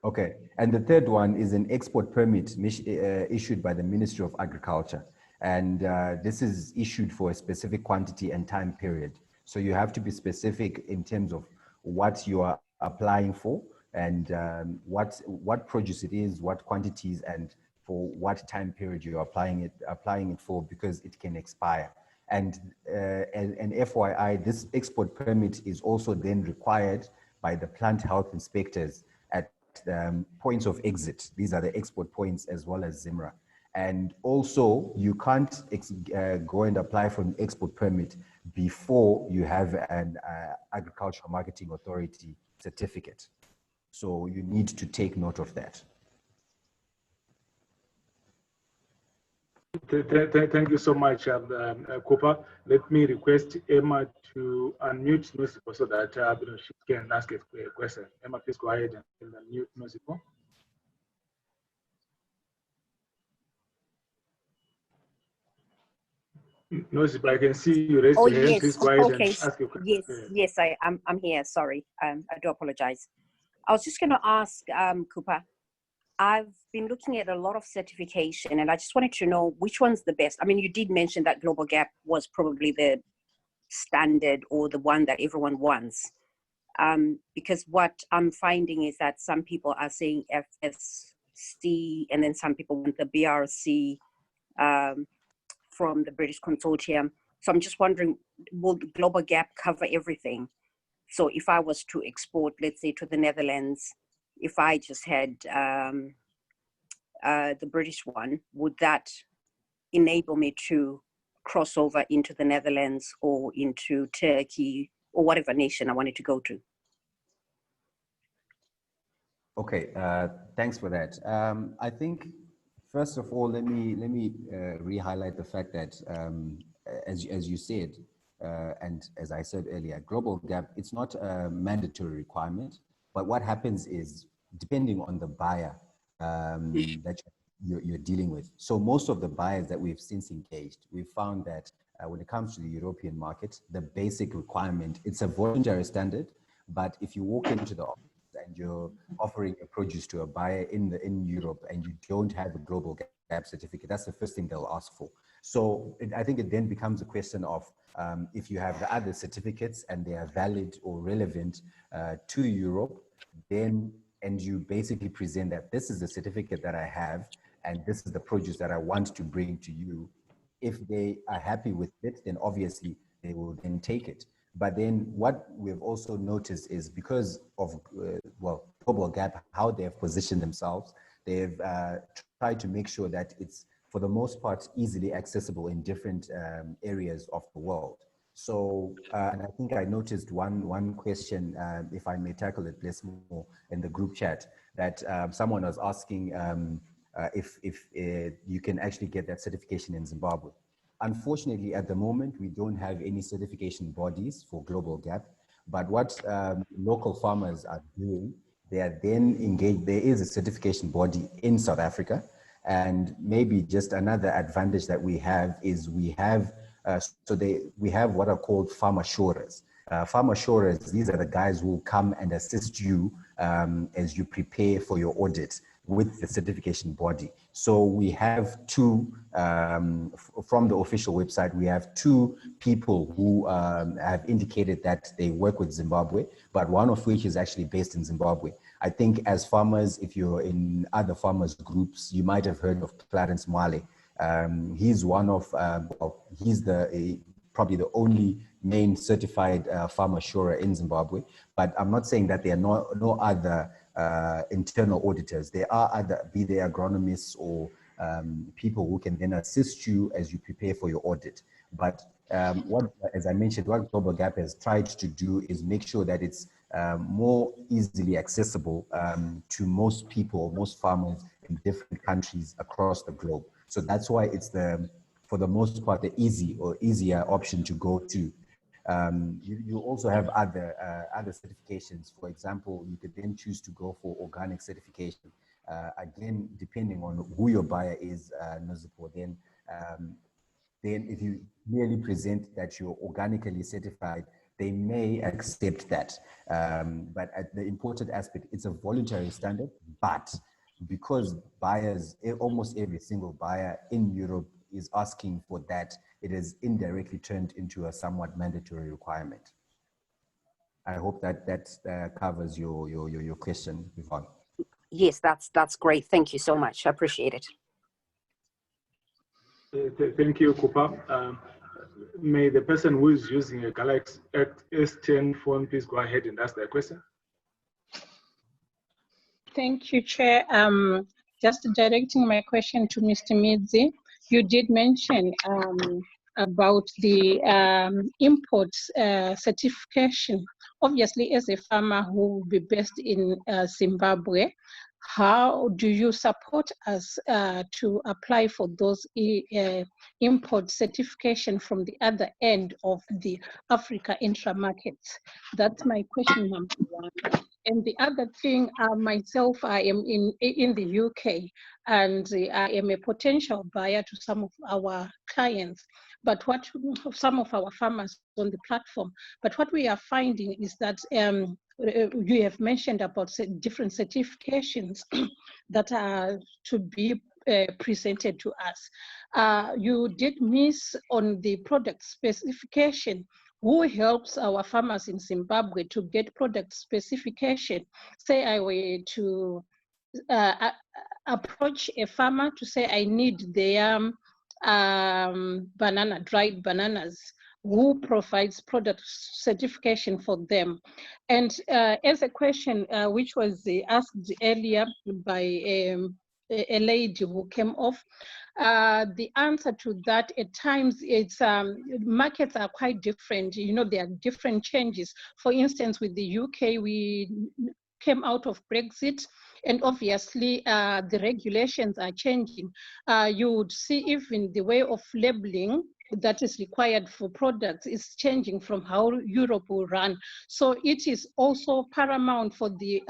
Okay. And the third one is an export permit issued by the Ministry of Agriculture. And this is issued for a specific quantity and time period. So you have to be specific in terms of what you are applying for and what produce it is, what quantities, and for what time period you're applying it for, because it can expire. And FYI, this export permit is also then required by the plant health inspectors at points of exit. These are the export points as well as ZIMRA. And also, you can't go and apply for an export permit before you have an Agricultural Marketing Authority certificate. So you need to take note of that. Thank you so much, Cooper. Let me request Emma to unmute Nosipo so that she can ask a question. Emma, please go ahead and unmute Nosipo. Nosipo, I can see you raised your hand. Please go ahead and ask your question. Yes, I'm here. Sorry, I do apologize. I was just going to ask Cooper. I've been looking at a lot of certification, and I just wanted to know which one's the best. I mean, you did mention that Global Gap was probably the standard or the one that everyone wants. Because what I'm finding is that some people are saying FSC, and then some people want the BRC from the British Consortium. So I'm just wondering, will the Global Gap cover everything? So if I was to export, let's say, to the Netherlands, if I just had the British one, would that enable me to cross over into the Netherlands or into Turkey or whatever nation I wanted to go to? Okay, thanks for that. I think first of all, let me re-highlight the fact that as you said, and as I said earlier, global gap, it's not a mandatory requirement, but what happens is depending on the buyer that you're dealing with. So most of the buyers that we've since engaged, we've found that when it comes to the European market, the basic requirement, it's a voluntary standard, but if you walk into the office and you're offering a produce to a buyer in Europe and you don't have a global gap certificate, that's the first thing they'll ask for. So I think it then becomes a question of if you have the other certificates and they are valid or relevant to Europe, then, and you basically present that this is the certificate that I have and this is the produce that I want to bring to you. If they are happy with it, then obviously they will then take it. But then what we've also noticed is because of, well, global gap, how they've positioned themselves, they've tried to make sure that it's, for the most part, easily accessible in different areas of the world. So, and I think I noticed one question, if I may tackle it, bless more, in the group chat, that someone was asking if you can actually get that certification in Zimbabwe. Unfortunately, at the moment, we don't have any certification bodies for global gap, but what local farmers are doing, they are then engaged. There is a certification body in South Africa, and maybe just another advantage that we have is we have, we have what are called farm assurers. Farm assurers, these are the guys who will come and assist you as you prepare for your audit with the certification body. So we have two, from the official website, we have two people who have indicated that they work with Zimbabwe, but one of which is actually based in Zimbabwe. I think as farmers, if you're in other farmers groups, you might have heard of Clarence Mwale. He's one of, well, he's probably the only main certified farm assurer in Zimbabwe, but I'm not saying that there are no other internal auditors. There are other, be they agronomists or people who can then assist you as you prepare for your audit. But what, as I mentioned, what Global Gap has tried to do is make sure that it's more easily accessible to most people, most farmers in different countries across the globe. So that's why it's for the most part, the easier option to go to. You also have other certifications. For example, you could then choose to go for organic certification. Again, depending on who your buyer is, Nozipo, then if you merely present that you're organically certified, they may accept that. But the important aspect, it's a voluntary standard, but because buyers, almost every single buyer in Europe is asking for that, it is indirectly turned into a somewhat mandatory requirement. I hope that covers your question, Yvonne. Yes, that's great. Thank you so much. I appreciate it. Thank you, Kupa. May the person who is using a Galaxy S10 phone please go ahead and ask their question. Thank you, Chair. Just directing my question to Mr. Midzi. You did mention about the import certification. Obviously, as a farmer who will be based in Zimbabwe, how do you support us to apply for those import certification from the other end of the Africa intra-markets? That's my question number one. And the other thing, myself, I am in the UK, and I am a potential buyer to some of our clients, but some of our farmers on the platform. But what we are finding is that you have mentioned about different certifications that are to be presented to us. You did miss on the product specification. Who helps our farmers in Zimbabwe to get product specification? Say I were to approach a farmer to say I need their dried bananas. Who provides product certification for them? And as a question which was asked earlier by a lady who came off, the answer to that at times it's markets are quite different. You know, there are different changes. For instance, with the UK, came out of Brexit, and obviously the regulations are changing. You would see even the way of labeling that is required for products is changing from how Europe will run. So it is also paramount for the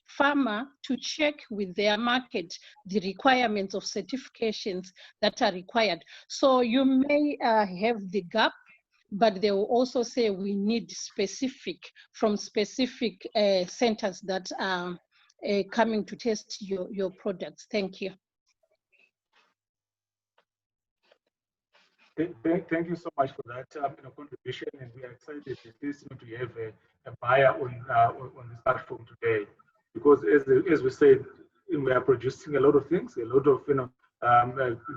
farmer to check with their market the requirements of certifications that are required. So you may have the gap, but they will also say we need specific from specific centers that are coming to test your products. Thank you. Thank you so much for that contribution, and we are excited at least to have a buyer on this platform today, because as we said, we are producing a lot of things, a lot of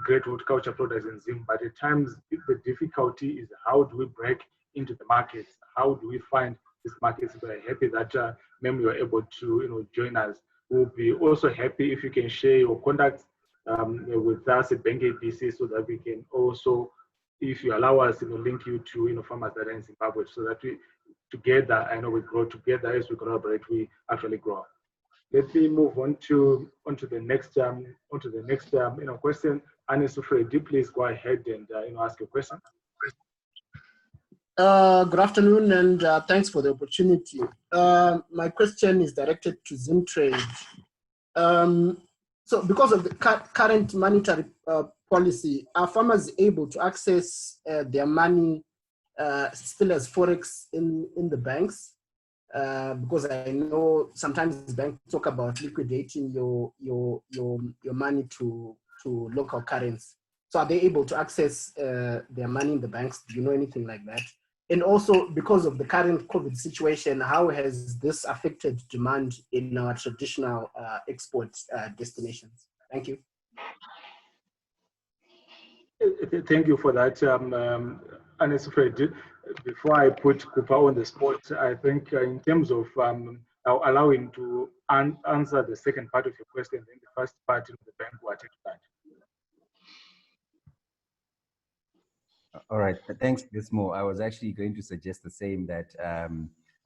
great horticulture products in Zim. But at times the difficulty is how do we break into the markets? How do we find these markets? We are happy that Mem, you are able to join us. We'll be also happy if you can share your contacts with us at Bank ABC, so that we can also, if you allow us, link you to farmers that are in Zimbabwe, so that we together, I know we grow together. As we collaborate, we actually grow. Let me move on to the next question. Annie Sufredi, please go ahead and ask your question. Good afternoon, and thanks for the opportunity. My question is directed to Zimtrade. So because of the current monetary policy, are farmers able to access their money still as forex in the banks? Because I know sometimes banks talk about liquidating your money to local currency. So are they able to access their money in the banks? Do you know anything like that? And also, because of the current COVID situation, how has this affected demand in our traditional export destinations? Thank you. Thank you for that, Anne-Sophie. Before I put Kupa on the spot, I think in terms of I'll allow him to answer the second part of your question, and the first part of the bank will take that. All right, thanks, Bismo. I was actually going to suggest the same, that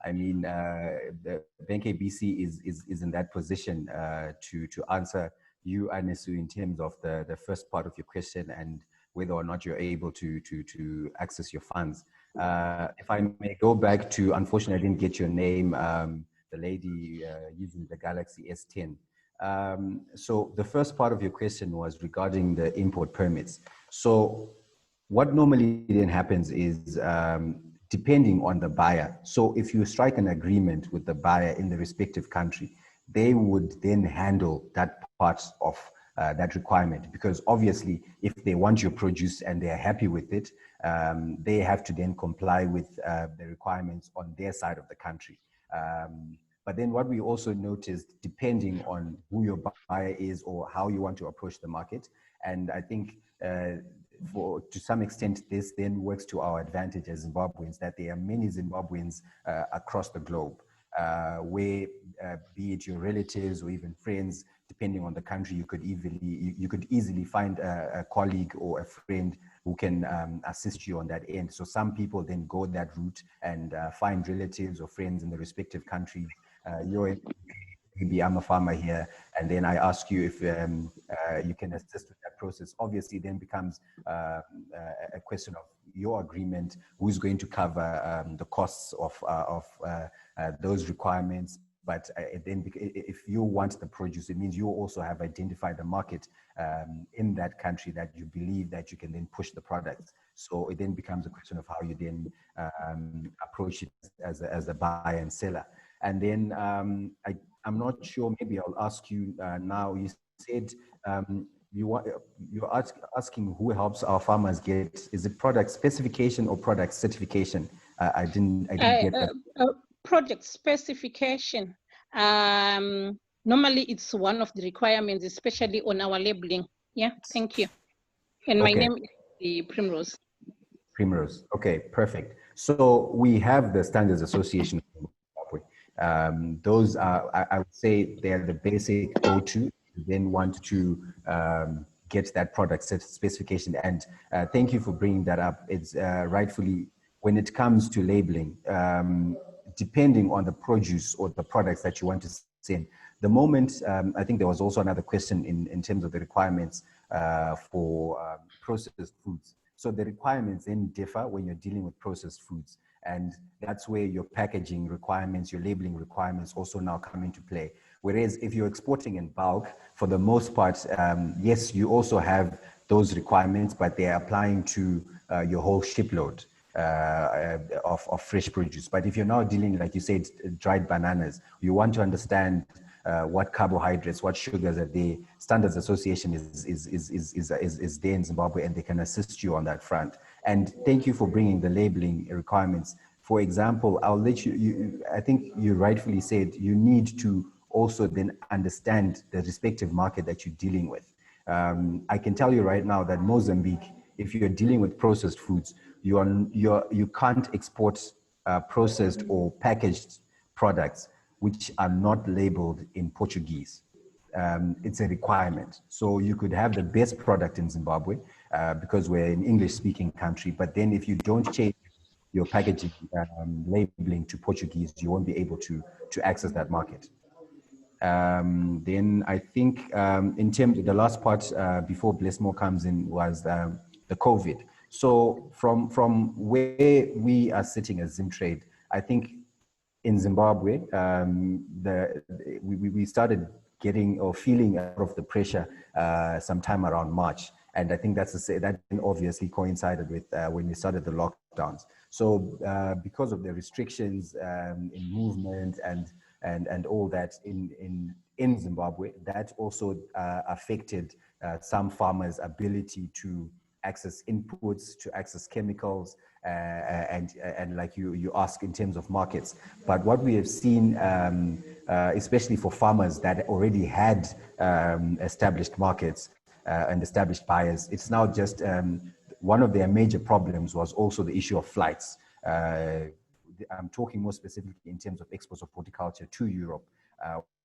the Bank ABC is in that position to answer you, Anesu, in terms of the first part of your question and whether or not you're able to access your funds. If I may go back to, unfortunately, I didn't get your name, the lady using the Galaxy S10. So the first part of your question was regarding the import permits. So what normally then happens is, depending on the buyer, so if you strike an agreement with the buyer in the respective country, they would then handle that part of that requirement, because obviously if they want your produce and they're happy with it, they have to then comply with the requirements on their side of the country. But then what we also noticed, depending on who your buyer is or how you want to approach the market, and I think to some extent this then works to our advantage as Zimbabweans, that there are many Zimbabweans across the globe, where be it your relatives or even friends, depending on the country, you could easily find a colleague or a friend who can assist you on that end. So some people then go that route and find relatives or friends in the respective countries. Maybe I'm a farmer here, and then I ask you if you can assist with that process. Obviously, then becomes a question of your agreement, who's going to cover the costs of those requirements. But then if you want the produce, it means you also have identified the market in that country that you believe that you can then push the product. So it then becomes a question of how you then approach it as a buyer and seller. And then I'm not sure, maybe I'll ask you now, you said you're asking who helps our farmers get, is it product specification or product certification? I didn't get that. Product specification. Normally it's one of the requirements, especially on our labeling. Yeah, thank you. And my name is Primrose. Primrose, okay, perfect. So we have the Standards Association. Those are, I would say, they're the basic go-to. Then want to get that product specification. And thank you for bringing that up. It's rightfully, when it comes to labeling, depending on the produce or the products that you want to in. The moment, I think there was also another question in terms of the requirements for processed foods. So the requirements then differ when you're dealing with processed foods. And that's where your packaging requirements, your labeling requirements also now come into play. Whereas if you're exporting in bulk, for the most part, yes, you also have those requirements, but they're applying to your whole shipload of fresh produce. But if you're now dealing, like you said, dried bananas, you want to understand what carbohydrates, what sugars are there. Standards Association is there in Zimbabwe, and they can assist you on that front. And thank you for bringing the labeling requirements. For example, I'll let you, I think you rightfully said you need to also then understand the respective market that you're dealing with. I can tell you right now that Mozambique, if you're dealing with processed foods, you can't export processed or packaged products which are not labeled in Portuguese. It's a requirement. So you could have the best product in Zimbabwe because we're an English-speaking country, but then if you don't change your packaging labeling to Portuguese, you won't be able to access that market. Then I think in terms of the last part before Blessmore comes in was the COVID. So from where we are sitting as Zimtrade, I think in Zimbabwe, we started getting or feeling out of the pressure sometime around March. And I think that obviously coincided with when we started the lockdowns. So because of the restrictions in movement and all that in Zimbabwe, that also affected some farmers' ability to access inputs, to access chemicals, and like you ask in terms of markets. But what we have seen, especially for farmers that already had established markets and established buyers, it's now just one of their major problems was also the issue of flights. I'm talking more specifically in terms of exports of horticulture to Europe,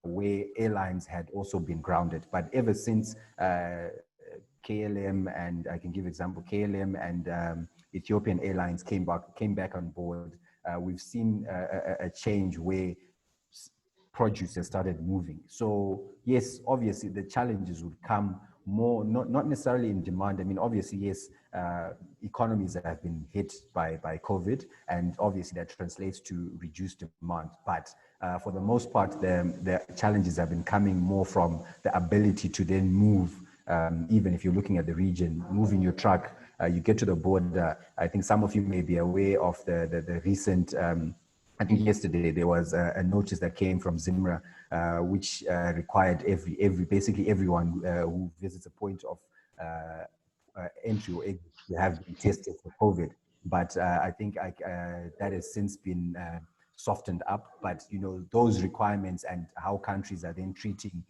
where airlines had also been grounded. But ever since KLM, and I can give example, KLM and Ethiopian Airlines came back on board, we've seen a change where produce has started moving. So yes, obviously the challenges would come more, not necessarily in demand. I mean, obviously, yes, economies that have been hit by COVID, and obviously that translates to reduced demand. But for the most part, the challenges have been coming more from the ability to then move. Even if you're looking at the region, moving your truck, you get to the border. I think some of you may be aware of the recent, I think yesterday there was a notice that came from Zimra, which required basically everyone who visits a point of entry or exit to have been tested for COVID. But I think that has since been softened up. But you know, those requirements and how countries are then treating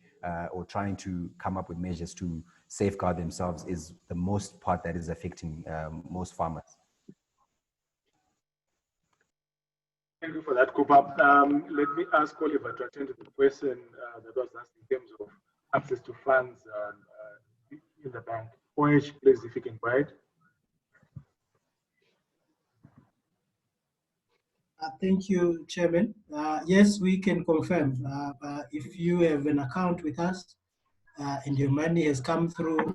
or trying to come up with measures to safeguard themselves is the most part that is affecting most farmers. Thank you for that, Cooper. Let me ask Oliver to attend to the question that was asked in terms of access to funds in the bank. OH, please, if you can provide. Thank you, Chairman. Yes, we can confirm. If you have an account with us and your money has come through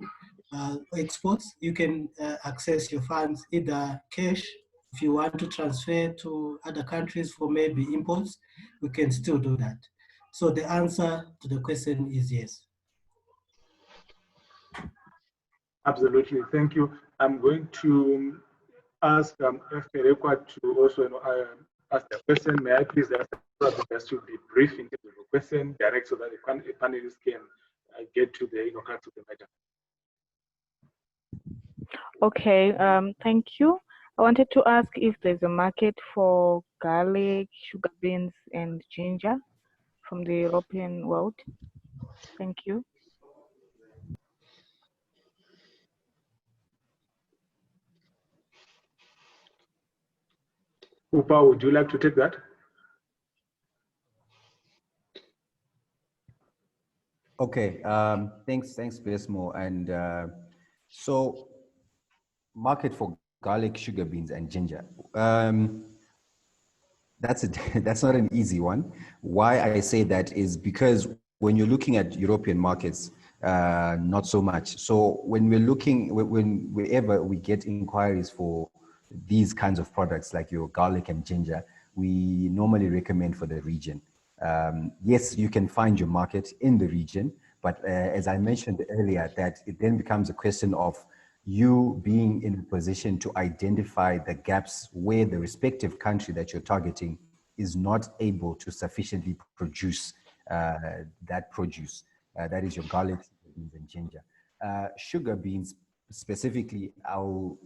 exports, you can access your funds either cash. If you want to transfer to other countries for maybe imports, we can still do that. So the answer to the question is yes. Absolutely, thank you. I'm going to ask Ferekwa to also ask the question. May I please ask just to be brief in terms of the question, direct, so that the panelists can get to the crux of the matter. Okay, thank you. I wanted to ask if there's a market for garlic, sugar beans, and ginger from the European world. Thank you. Upa, would you like to take that? Okay, thanks, Blessmore. And so, market for garlic, sugar beans, and ginger. That's not an easy one. Why I say that is because when you're looking at European markets, not so much. So when we're looking, whenever we get inquiries for these kinds of products like your garlic and ginger, we normally recommend for the region. Yes, you can find your market in the region, but as I mentioned earlier, that it then becomes a question of you being in a position to identify the gaps where the respective country that you're targeting is not able to sufficiently produce that produce. That is your garlic, beans, and ginger. Sugar beans specifically, I'll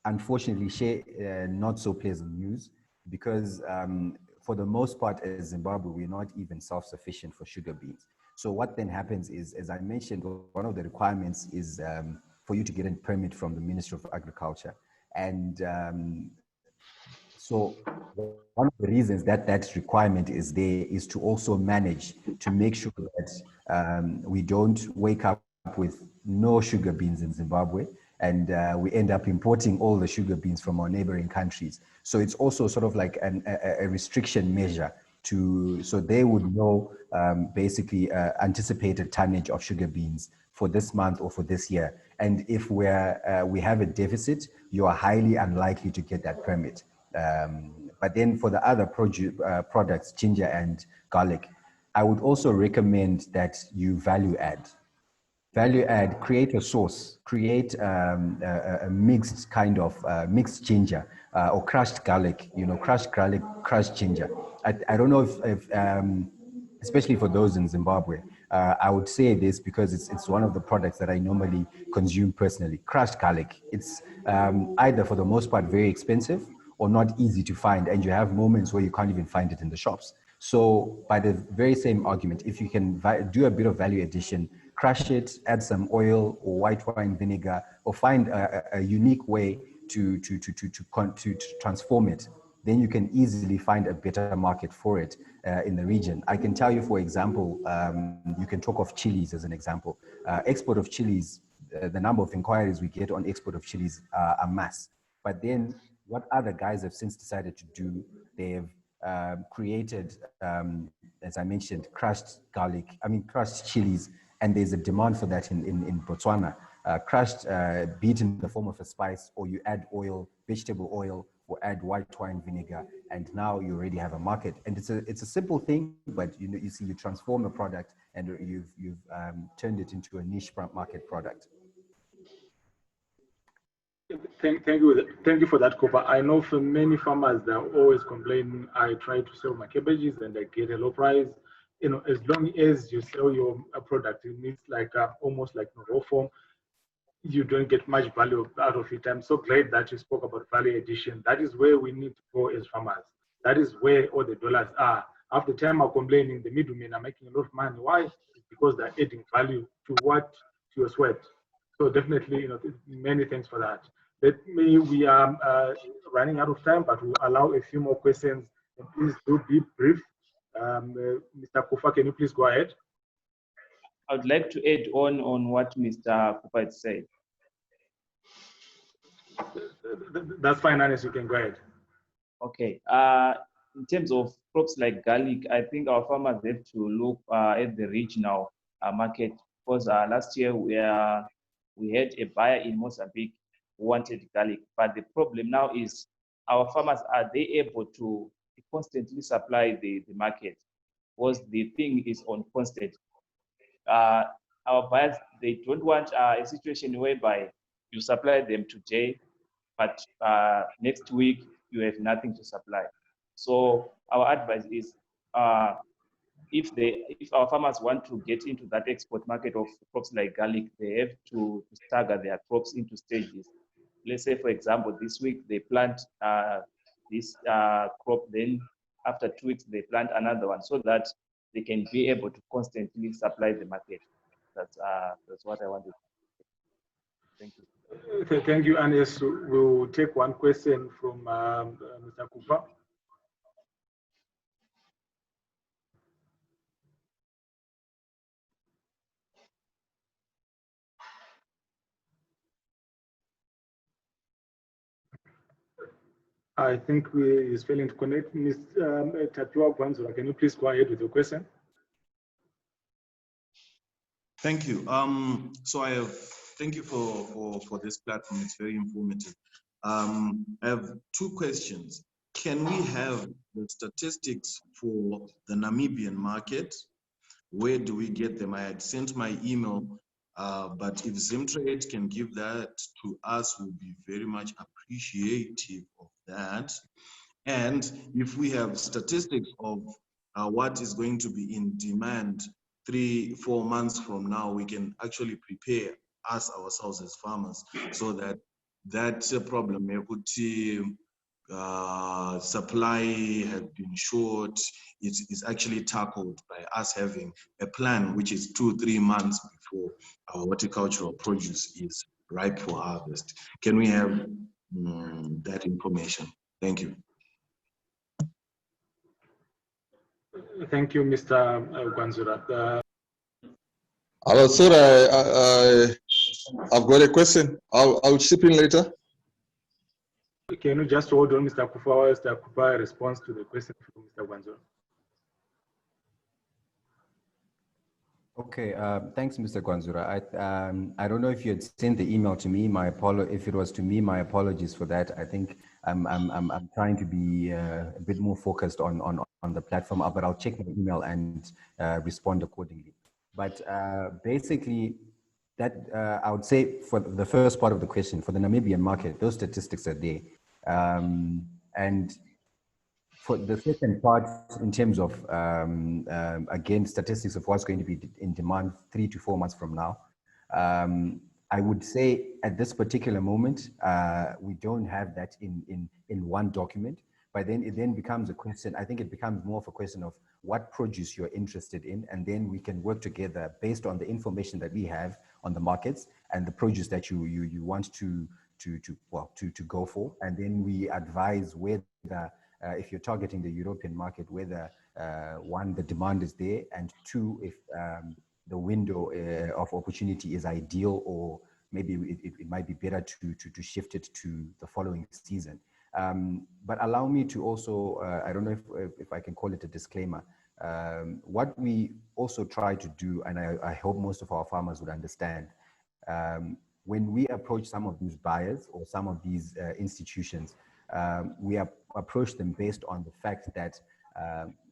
unfortunately share not so pleasant news because for the most part as Zimbabwe, we're not even self-sufficient for sugar beans. So what then happens is, as I mentioned, one of the requirements is for you to get a permit from the Ministry of Agriculture. And so one of the reasons that that requirement is there is to also manage to make sure that we don't wake up with no sugar beans in Zimbabwe and we end up importing all the sugar beans from our neighboring countries. So it's also sort of like a restriction measure so they would know basically anticipated tonnage of sugar beans for this month or for this year. And if we have a deficit, you are highly unlikely to get that permit. But then for the other products, ginger and garlic, I would also recommend that you value add. Value add, create a sauce, create a mixed kind of mixed ginger or crushed garlic, crushed garlic, crushed ginger. I don't know if especially for those in Zimbabwe, I would say this because it's one of the products that I normally consume personally. Crushed garlic, it's either for the most part very expensive or not easy to find, and you have moments where you can't even find it in the shops. So by the very same argument, if you can do a bit of value addition, crush it, add some oil or white wine vinegar, or find a unique way to transform it, then you can easily find a better market for it in the region. I can tell you, for example, you can talk of chilies as an example. Export of chilies, the number of inquiries we get on export of chilies are mass. But then what other guys have since decided to do, they've created, as I mentioned, crushed chilies, and there's a demand for that in Botswana. Crushed, be it in the form of a spice, or you add oil, vegetable oil, or add white wine vinegar, and now you already have a market. And it's a simple thing, but you see, you transform a product, and you've turned it into a niche market product. Thank you for that, Cooper. I know for many farmers, they're always complaining, I try to sell my cabbages and I get a low price. As long as you sell your product, it needs like almost like raw form, you don't get much value out of it. I'm so glad that you spoke about value addition. That is where we need to go as farmers. That is where all the dollars are. Half the time I'm complaining, the middlemen are making a lot of money. Why? It's because they're adding value to your sweat. So definitely, many thanks for that. We are running out of time, but we'll allow a few more questions. And please do be brief. Mr. Kufa, can you please go ahead? I would like to add on what Mr. Kufa had said. That's fine, Anis, you can go ahead. Okay. In terms of crops like garlic, I think our farmers have to look at the regional market, because last year we had a buyer in Mozambique who wanted garlic, but the problem now is our farmers, are they able to constantly supply the market? Because the thing is on constant. Our buyers, they don't want a situation whereby you supply them today, but next week you have nothing to supply. So our advice is, if our farmers want to get into that export market of crops like garlic, they have to stagger their crops into stages. Let's say, for example, this week they plant this crop, then after 2 weeks they plant another one, so that they can be able to constantly supply the market. That's what I wanted. Thank you. Thank you, Anis. We'll take one question from Mr. Kufa. I think is failing to connect. Ms. Tatua Gwanzura, can you please go ahead with your question? Thank you. Thank you for this platform. It's very informative. I have two questions. Can we have the statistics for the Namibian market? Where do we get them? I had sent my email, but if Zimtrade can give that to us, we'll be very much appreciative of that. And if we have statistics of what is going to be in demand 3-4 months from now, we can actually prepare us ourselves as farmers so that problem supply has been short is actually tackled by us having a plan which is 2-3 months before our horticultural produce is ripe for harvest. Can we have that information? Thank you. Thank you, Mr. Gwanzura. Hello, sir. I've got a question. I'll chip in later. Can you just hold on, Mr. Kufa, while Mr. Kufa responds to the question from Mr. Gwanzura? Okay, thanks, Mr. Gwanzura. I don't know if you had sent the email to me. If it was to me, my apologies for that. I think I'm trying to be a bit more focused on the platform, but I'll check my email and respond accordingly. But basically, that I would say for the first part of the question, for the Namibian market, those statistics are there. And for the second part, in terms of, again, statistics of what's going to be in demand 3 to 4 months from now, I would say at this particular moment, we don't have that in one document, but then it then becomes a question, I think it becomes more of a question of what produce you're interested in, and then we can work together based on the information that we have on the markets and the produce that you want to go for, and then we advise whether if you're targeting the European market, whether one, the demand is there, and two, if the window of opportunity is ideal, or maybe it might be better to shift it to the following season. But allow me to also, I don't know if I can call it a disclaimer, what we also try to do, and I hope most of our farmers would understand, when we approach some of these buyers or some of these institutions, we approach them based on the fact that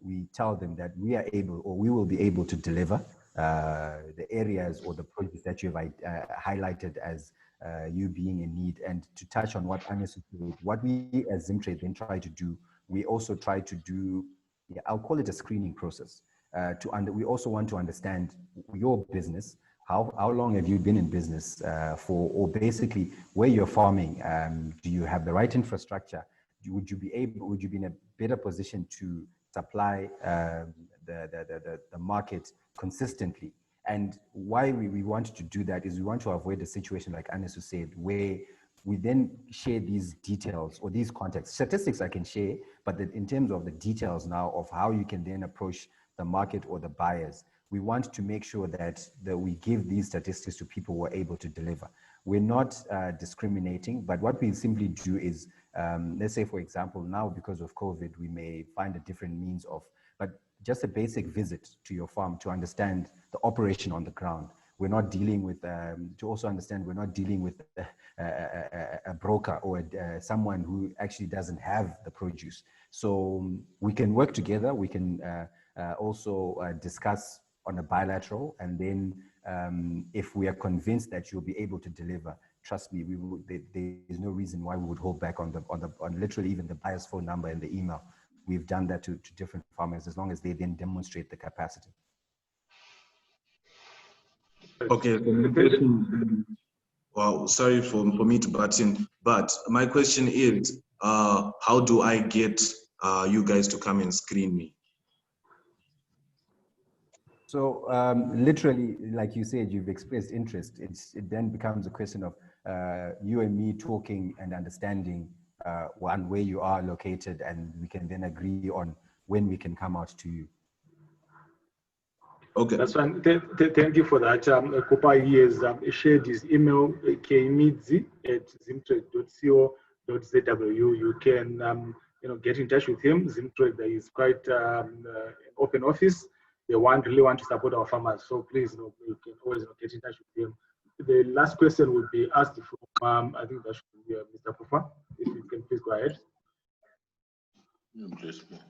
we tell them that we are able, or we will be able to deliver the areas or the produce that you've highlighted as you being in need. And to touch on what Anis said, what we as Zimtrade then try to do, we also try to do, I'll call it a screening process. We also want to understand your business. How long have you been in business for, or basically where you're farming? Do you have the right infrastructure? Would you be in a better position to supply the market consistently? And why we want to do that is we want to avoid a situation like Anis said, where we then share these details or these contexts. Statistics I can share, but in terms of the details now of how you can then approach the market or the buyers, we want to make sure that we give these statistics to people who are able to deliver. We're not discriminating, but what we simply do is, let's say, for example, now because of COVID, we may find a different means of, but just a basic visit to your farm to understand the operation on the ground. We're not dealing with, to also understand, we're not dealing with a broker or someone who actually doesn't have the produce. So we can work together. We can also discuss on a bilateral, and then if we are convinced that you'll be able to deliver, trust me, there is no reason why we would hold back on literally even the buyer's phone number and the email. We've done that to different farmers as long as they then demonstrate the capacity. Okay, well, sorry for me to butt in, but my question is, how do I get you guys to come and screen me? So literally, like you said, you've expressed interest. It then becomes a question of you and me talking and understanding one, where you are located, and we can then agree on when we can come out to you. Okay. That's fine. Thank you for that. Kupa, he has shared his email, kmidzi@zimtrade.co.za. you can get in touch with him. Zimtrade is quite an open office. They really want to support our farmers. So please, you can always get in touch with him. The last question would be asked from, I think that should be Mr. Kufa. If you can please go ahead.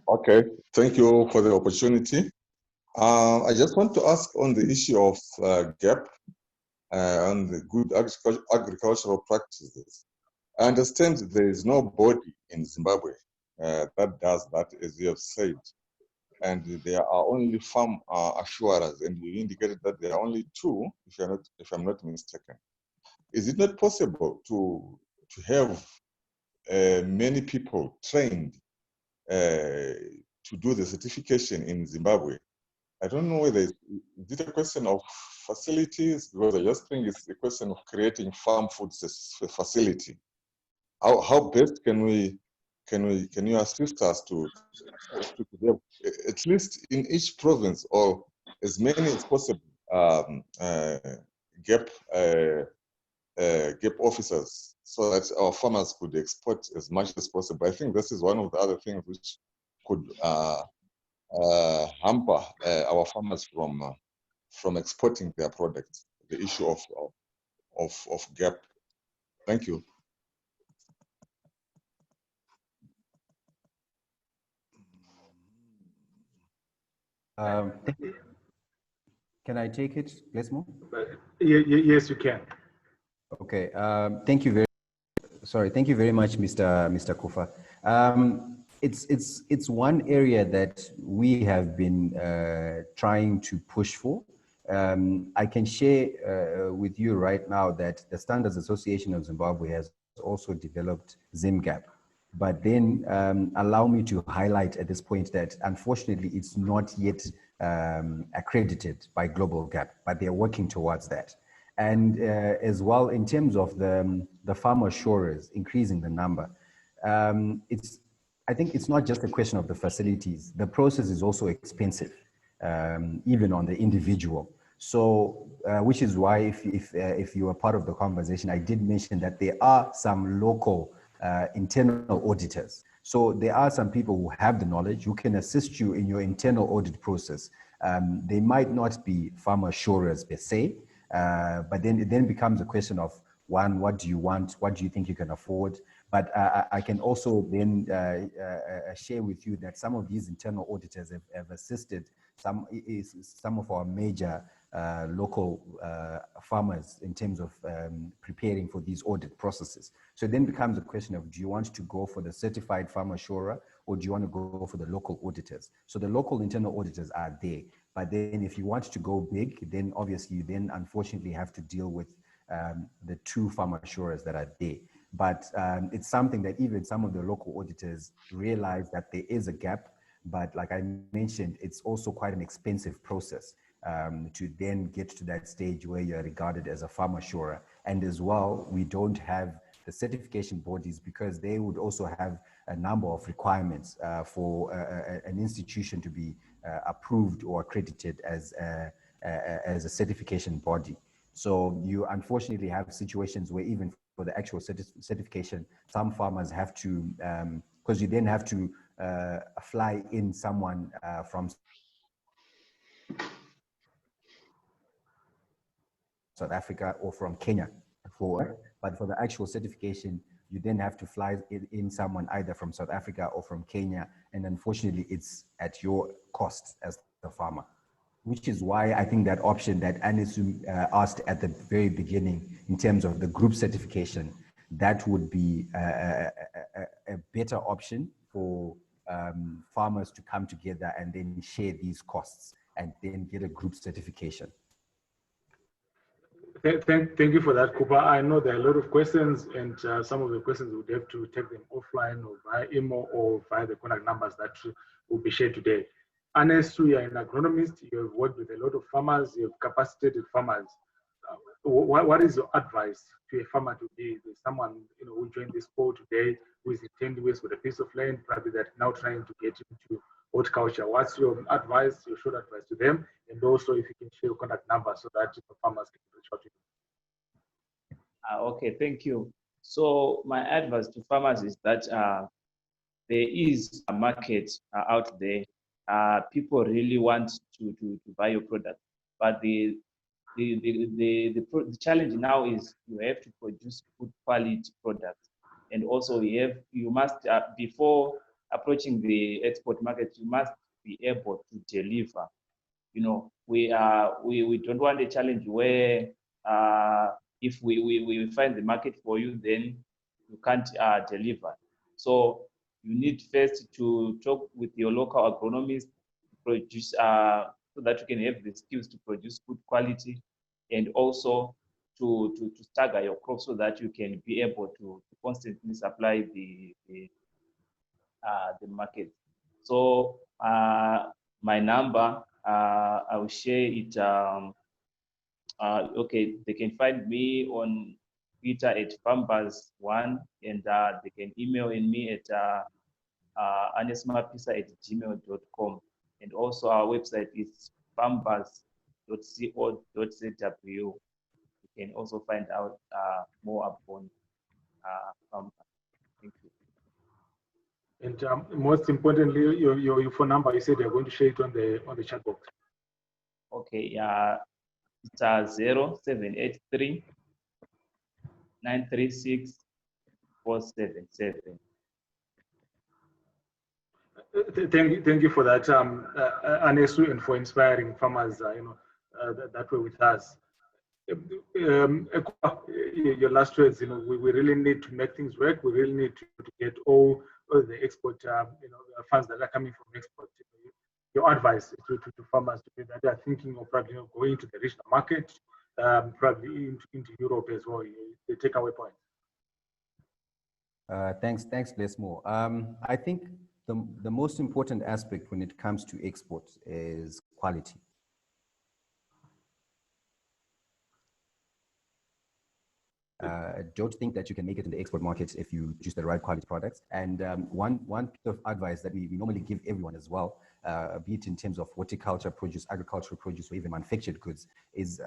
Okay, thank you for the opportunity. I just want to ask on the issue of gap on the good agricultural practices. I understand there is no body in Zimbabwe that does that, as you have said, and there are only farm assurers, and you indicated that there are only two, if I'm not mistaken. Is it not possible to have many people trained to do the certification in Zimbabwe? I don't know whether is it a question of facilities, because I just think it's a question of creating farm food facility. How best can you assist us to have, at least in each province, or as many as possible, gap officers, so that our farmers could export as much as possible? I think this is one of the other things which could hamper our farmers from exporting their products. The issue of gap. Thank you. Can I take it, Lesmo? Yes, you can. Okay. Thank you very much, Mr. Kufa. It's one area that we have been trying to push for. I can share with you right now that the Standards Association of Zimbabwe has also developed ZimGap. But then allow me to highlight at this point that unfortunately it's not yet accredited by Global Gap, but they're working towards that. And as well, in terms of the farmer assurers, increasing the number, I think it's not just a question of the facilities. The process is also expensive, even on the individual. So, which is why if you were part of the conversation, I did mention that there are some local internal auditors. So there are some people who have the knowledge who can assist you in your internal audit process. They might not be farmer assurers per se, but then it then becomes a question of, one, what do you want? What do you think you can afford? But I can also then share with you that some of these internal auditors have assisted some of our major local farmers in terms of preparing for these audit processes. So it then becomes a question of, do you want to go for the certified farmer assurer, or do you want to go for the local auditors? So the local internal auditors are there. But then if you want to go big, then obviously you then unfortunately have to deal with the two farmer assurers that are there. But it's something that even some of the local auditors realize that there is a gap. But like I mentioned, it's also quite an expensive process to then get to that stage where you're regarded as a farm assurer. And as well, we don't have the certification bodies because they would also have a number of requirements for an institution to be approved or accredited as a certification body. So you unfortunately have situations where even for the actual certification, some farmers have to, because you then have to fly in someone from South Africa or from Kenya but for the actual certification, you then have to fly in someone either from South Africa or from Kenya, and unfortunately it's at your cost as the farmer, which is why I think that option that Anisu asked at the very beginning in terms of the group certification, that would be a better option for farmers to come together and then share these costs and then get a group certification. Thank you for that, Cooper. I know there are a lot of questions, and some of the questions we would have to take them offline or via email or via the contact numbers that will be shared today. Unless you are an agronomist, you have worked with a lot of farmers, you have capacitated farmers. What is your advice to a farmer to be? There's someone who joined this call today who is intending with a piece of land, probably that now trying to get into horticulture. What's your advice, your short advice to them? And also if you can share your contact number so that farmers can reach out to you. Okay, thank you. So my advice to farmers is that there is a market out there. People really want to buy your product, but the challenge now is you have to produce good quality products, and also you must before approaching the export market, you must be able to deliver. You know, we don't want a challenge where if we find the market for you, then you can't deliver. So you need first to talk with your local agronomist to produce so that you can have the skills to produce good quality, and also to stagger your crops so that you can be able to constantly supply the market. So my number, I will share it. Okay, they can find me on Twitter at farmbuzz1, and they can email me at anesmapisa@gmail.com, and also our website is farmbuzz.co.zw. You can also find out more upon Farmbuzz. Thank you. And most importantly, your phone number, you said you're going to share it on the chat box. Okay, it's 0783 936 477. Thank you for that, Anesu, and for inspiring farmers, that way with us. Your last words, we really need to make things work. We really need to get all the export, funds that are coming from export. Your advice to farmers that are thinking of probably going to the regional market, probably into Europe as well. The takeaway point. Thanks, Lesmo. I think the most important aspect when it comes to exports is quality. Don't think that you can make it in the export markets if you choose the right quality products. And one piece of advice that we normally give everyone as well, be it in terms of horticulture produce, agricultural produce, or even manufactured goods, is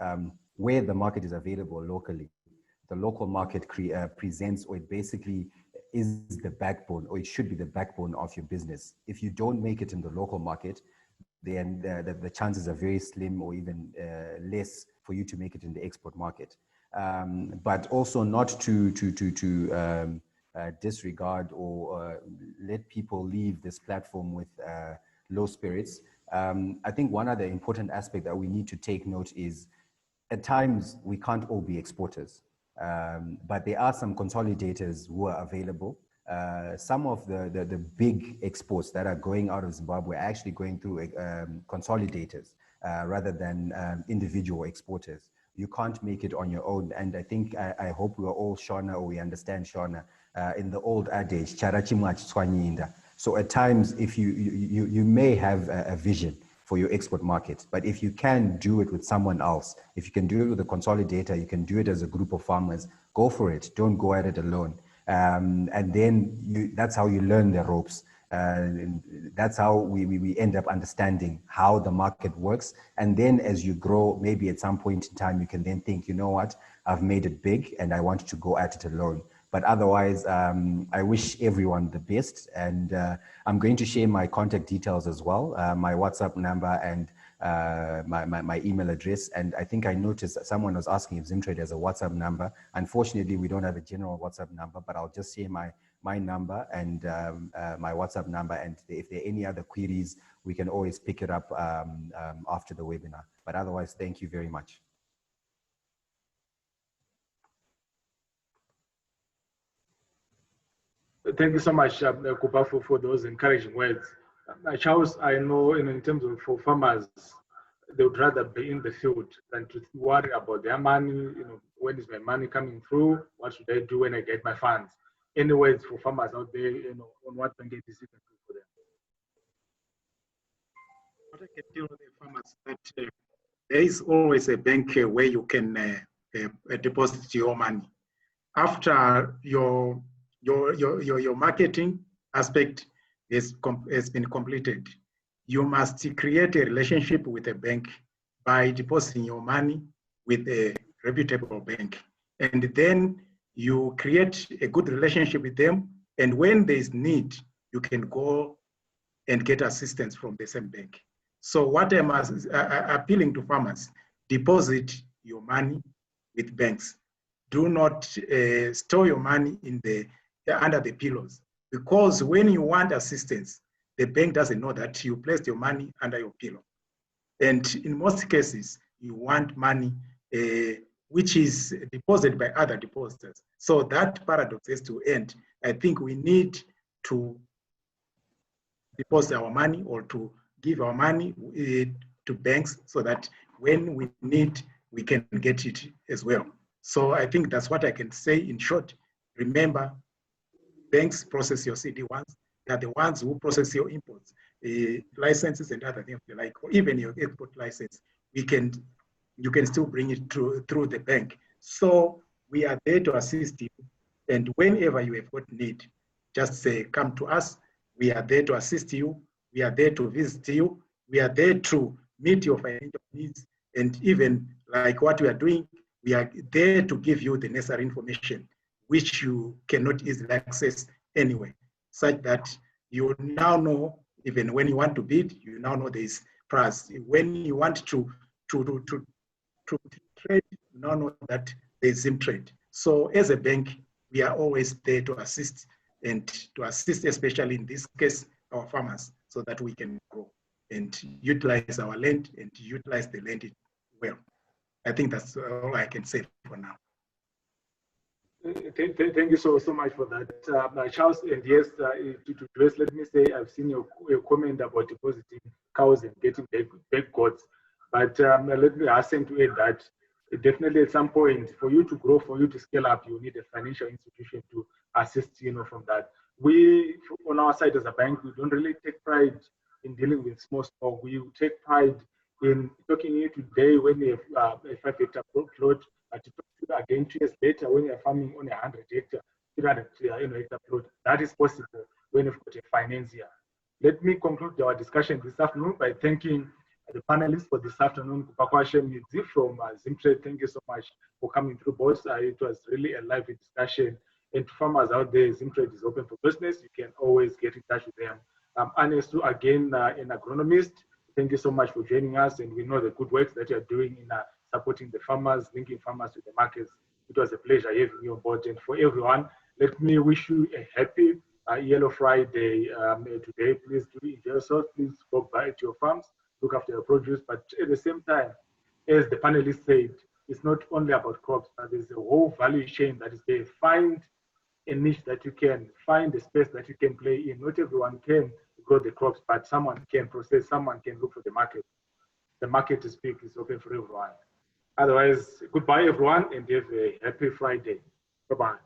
where the market is available locally. The local market presents, or it basically is the backbone, or it should be the backbone of your business. If you don't make it in the local market, then the chances are very slim, or even less for you to make it in the export market. But also not to disregard or let people leave this platform with low spirits. I think one other important aspect that we need to take note is, at times we can't all be exporters, but there are some consolidators who are available. Some of the big exports that are going out of Zimbabwe are actually going through consolidators rather than individual exporters. You can't make it on your own. And I think, I hope we are all Shona, or we understand Shona, in the old adage, charachimach tswanyinda. So at times, if you may have a vision for your export market, but if you can do it with someone else, if you can do it with a consolidator, you can do it as a group of farmers, go for it. Don't go at it alone. And then that's how you learn the ropes. That's how we end up understanding how the market works. And then as you grow, maybe at some point in time, you can then think, you know what, I've made it big and I want to go at it alone. But otherwise, I wish everyone the best. And I'm going to share my contact details as well, my WhatsApp number and my email address. And I think I noticed that someone was asking if Zimtrade has a WhatsApp number. Unfortunately, we don't have a general WhatsApp number, but I'll just share my number and my WhatsApp number. And if there are any other queries, we can always pick it up after the webinar. But otherwise, thank you very much. Thank you so much, Kupa, for those encouraging words. Charles, I know in terms of for farmers, they would rather be in the field than to worry about their money. When is my money coming through? What should I do when I get my funds? Any words for farmers out there, on what bank is you can do for them? What I can tell the farmers that there is always a bank where you can deposit your money. After your marketing aspect has been completed, you must create a relationship with a bank by depositing your money with a reputable bank. And then you create a good relationship with them, and when there is need, you can go and get assistance from the same bank. So what I'm appealing to farmers, deposit your money with banks. Do not store your money in under the pillows, because when you want assistance, the bank doesn't know that you placed your money under your pillow. And in most cases, you want money which is deposited by other depositors. So that paradox has to end. I think we need to deposit our money or to give our money to banks so that when we need, we can get it as well. So I think that's what I can say in short. Remember, banks process your CD1s. They are the ones who process your imports, licenses and other things like, or even your export license. You can still bring it through the bank. So we are there to assist you. And whenever you have got need, just say, come to us. We are there to assist you. We are there to visit you. We are there to meet your financial needs. And even like what we are doing, we are there to give you the necessary information, which you cannot easily access anyway, such that you now know, even when you want to bid, you now know there is price. When you want to trade, you now know that there is Zim trade. So as a bank, we are always there to assist, and to assist, especially in this case, our farmers, so that we can grow and utilize our land and utilize the land well. I think that's all I can say for now. Thank you so much for that, Charles. And yes, to address, let me say, I've seen your comment about depositing cows and getting big goats. But let me hasten to add that definitely at some point, for you to grow, for you to scale up, you need a financial institution to assist, from that. We, on our side as a bank, we don't really take pride in dealing with small stock. We take pride in talking to you today when you have a 5-hectare plot, to talk to you again 2 years later when you're farming on a 100-hectare, 300-hectare plot. That is possible when you've got a financier. Let me conclude our discussion this afternoon by thanking the panelists for this afternoon. Kupakwashe Midzi from Zimtrade, thank you so much for coming through, boss. It was really a lively discussion. And to farmers out there, Zimtrade is open for business. You can always get in touch with them. Anesu, again, an agronomist, thank you so much for joining us. And we know the good work that you're doing in supporting the farmers, linking farmers to the markets. It was a pleasure having you on board. And for everyone, let me wish you a happy Yellow Friday today. Please do enjoy yourself. Please go by to your farms, look after your produce. But at the same time, as the panelists said, it's not only about crops, but there's a whole value chain that is there. Find a niche that you can, find a space that you can play in. Not everyone can grow the crops, but someone can process, someone can look for the market. The market is big, it's open for everyone. Otherwise, goodbye everyone, and have a happy Friday. Bye-bye.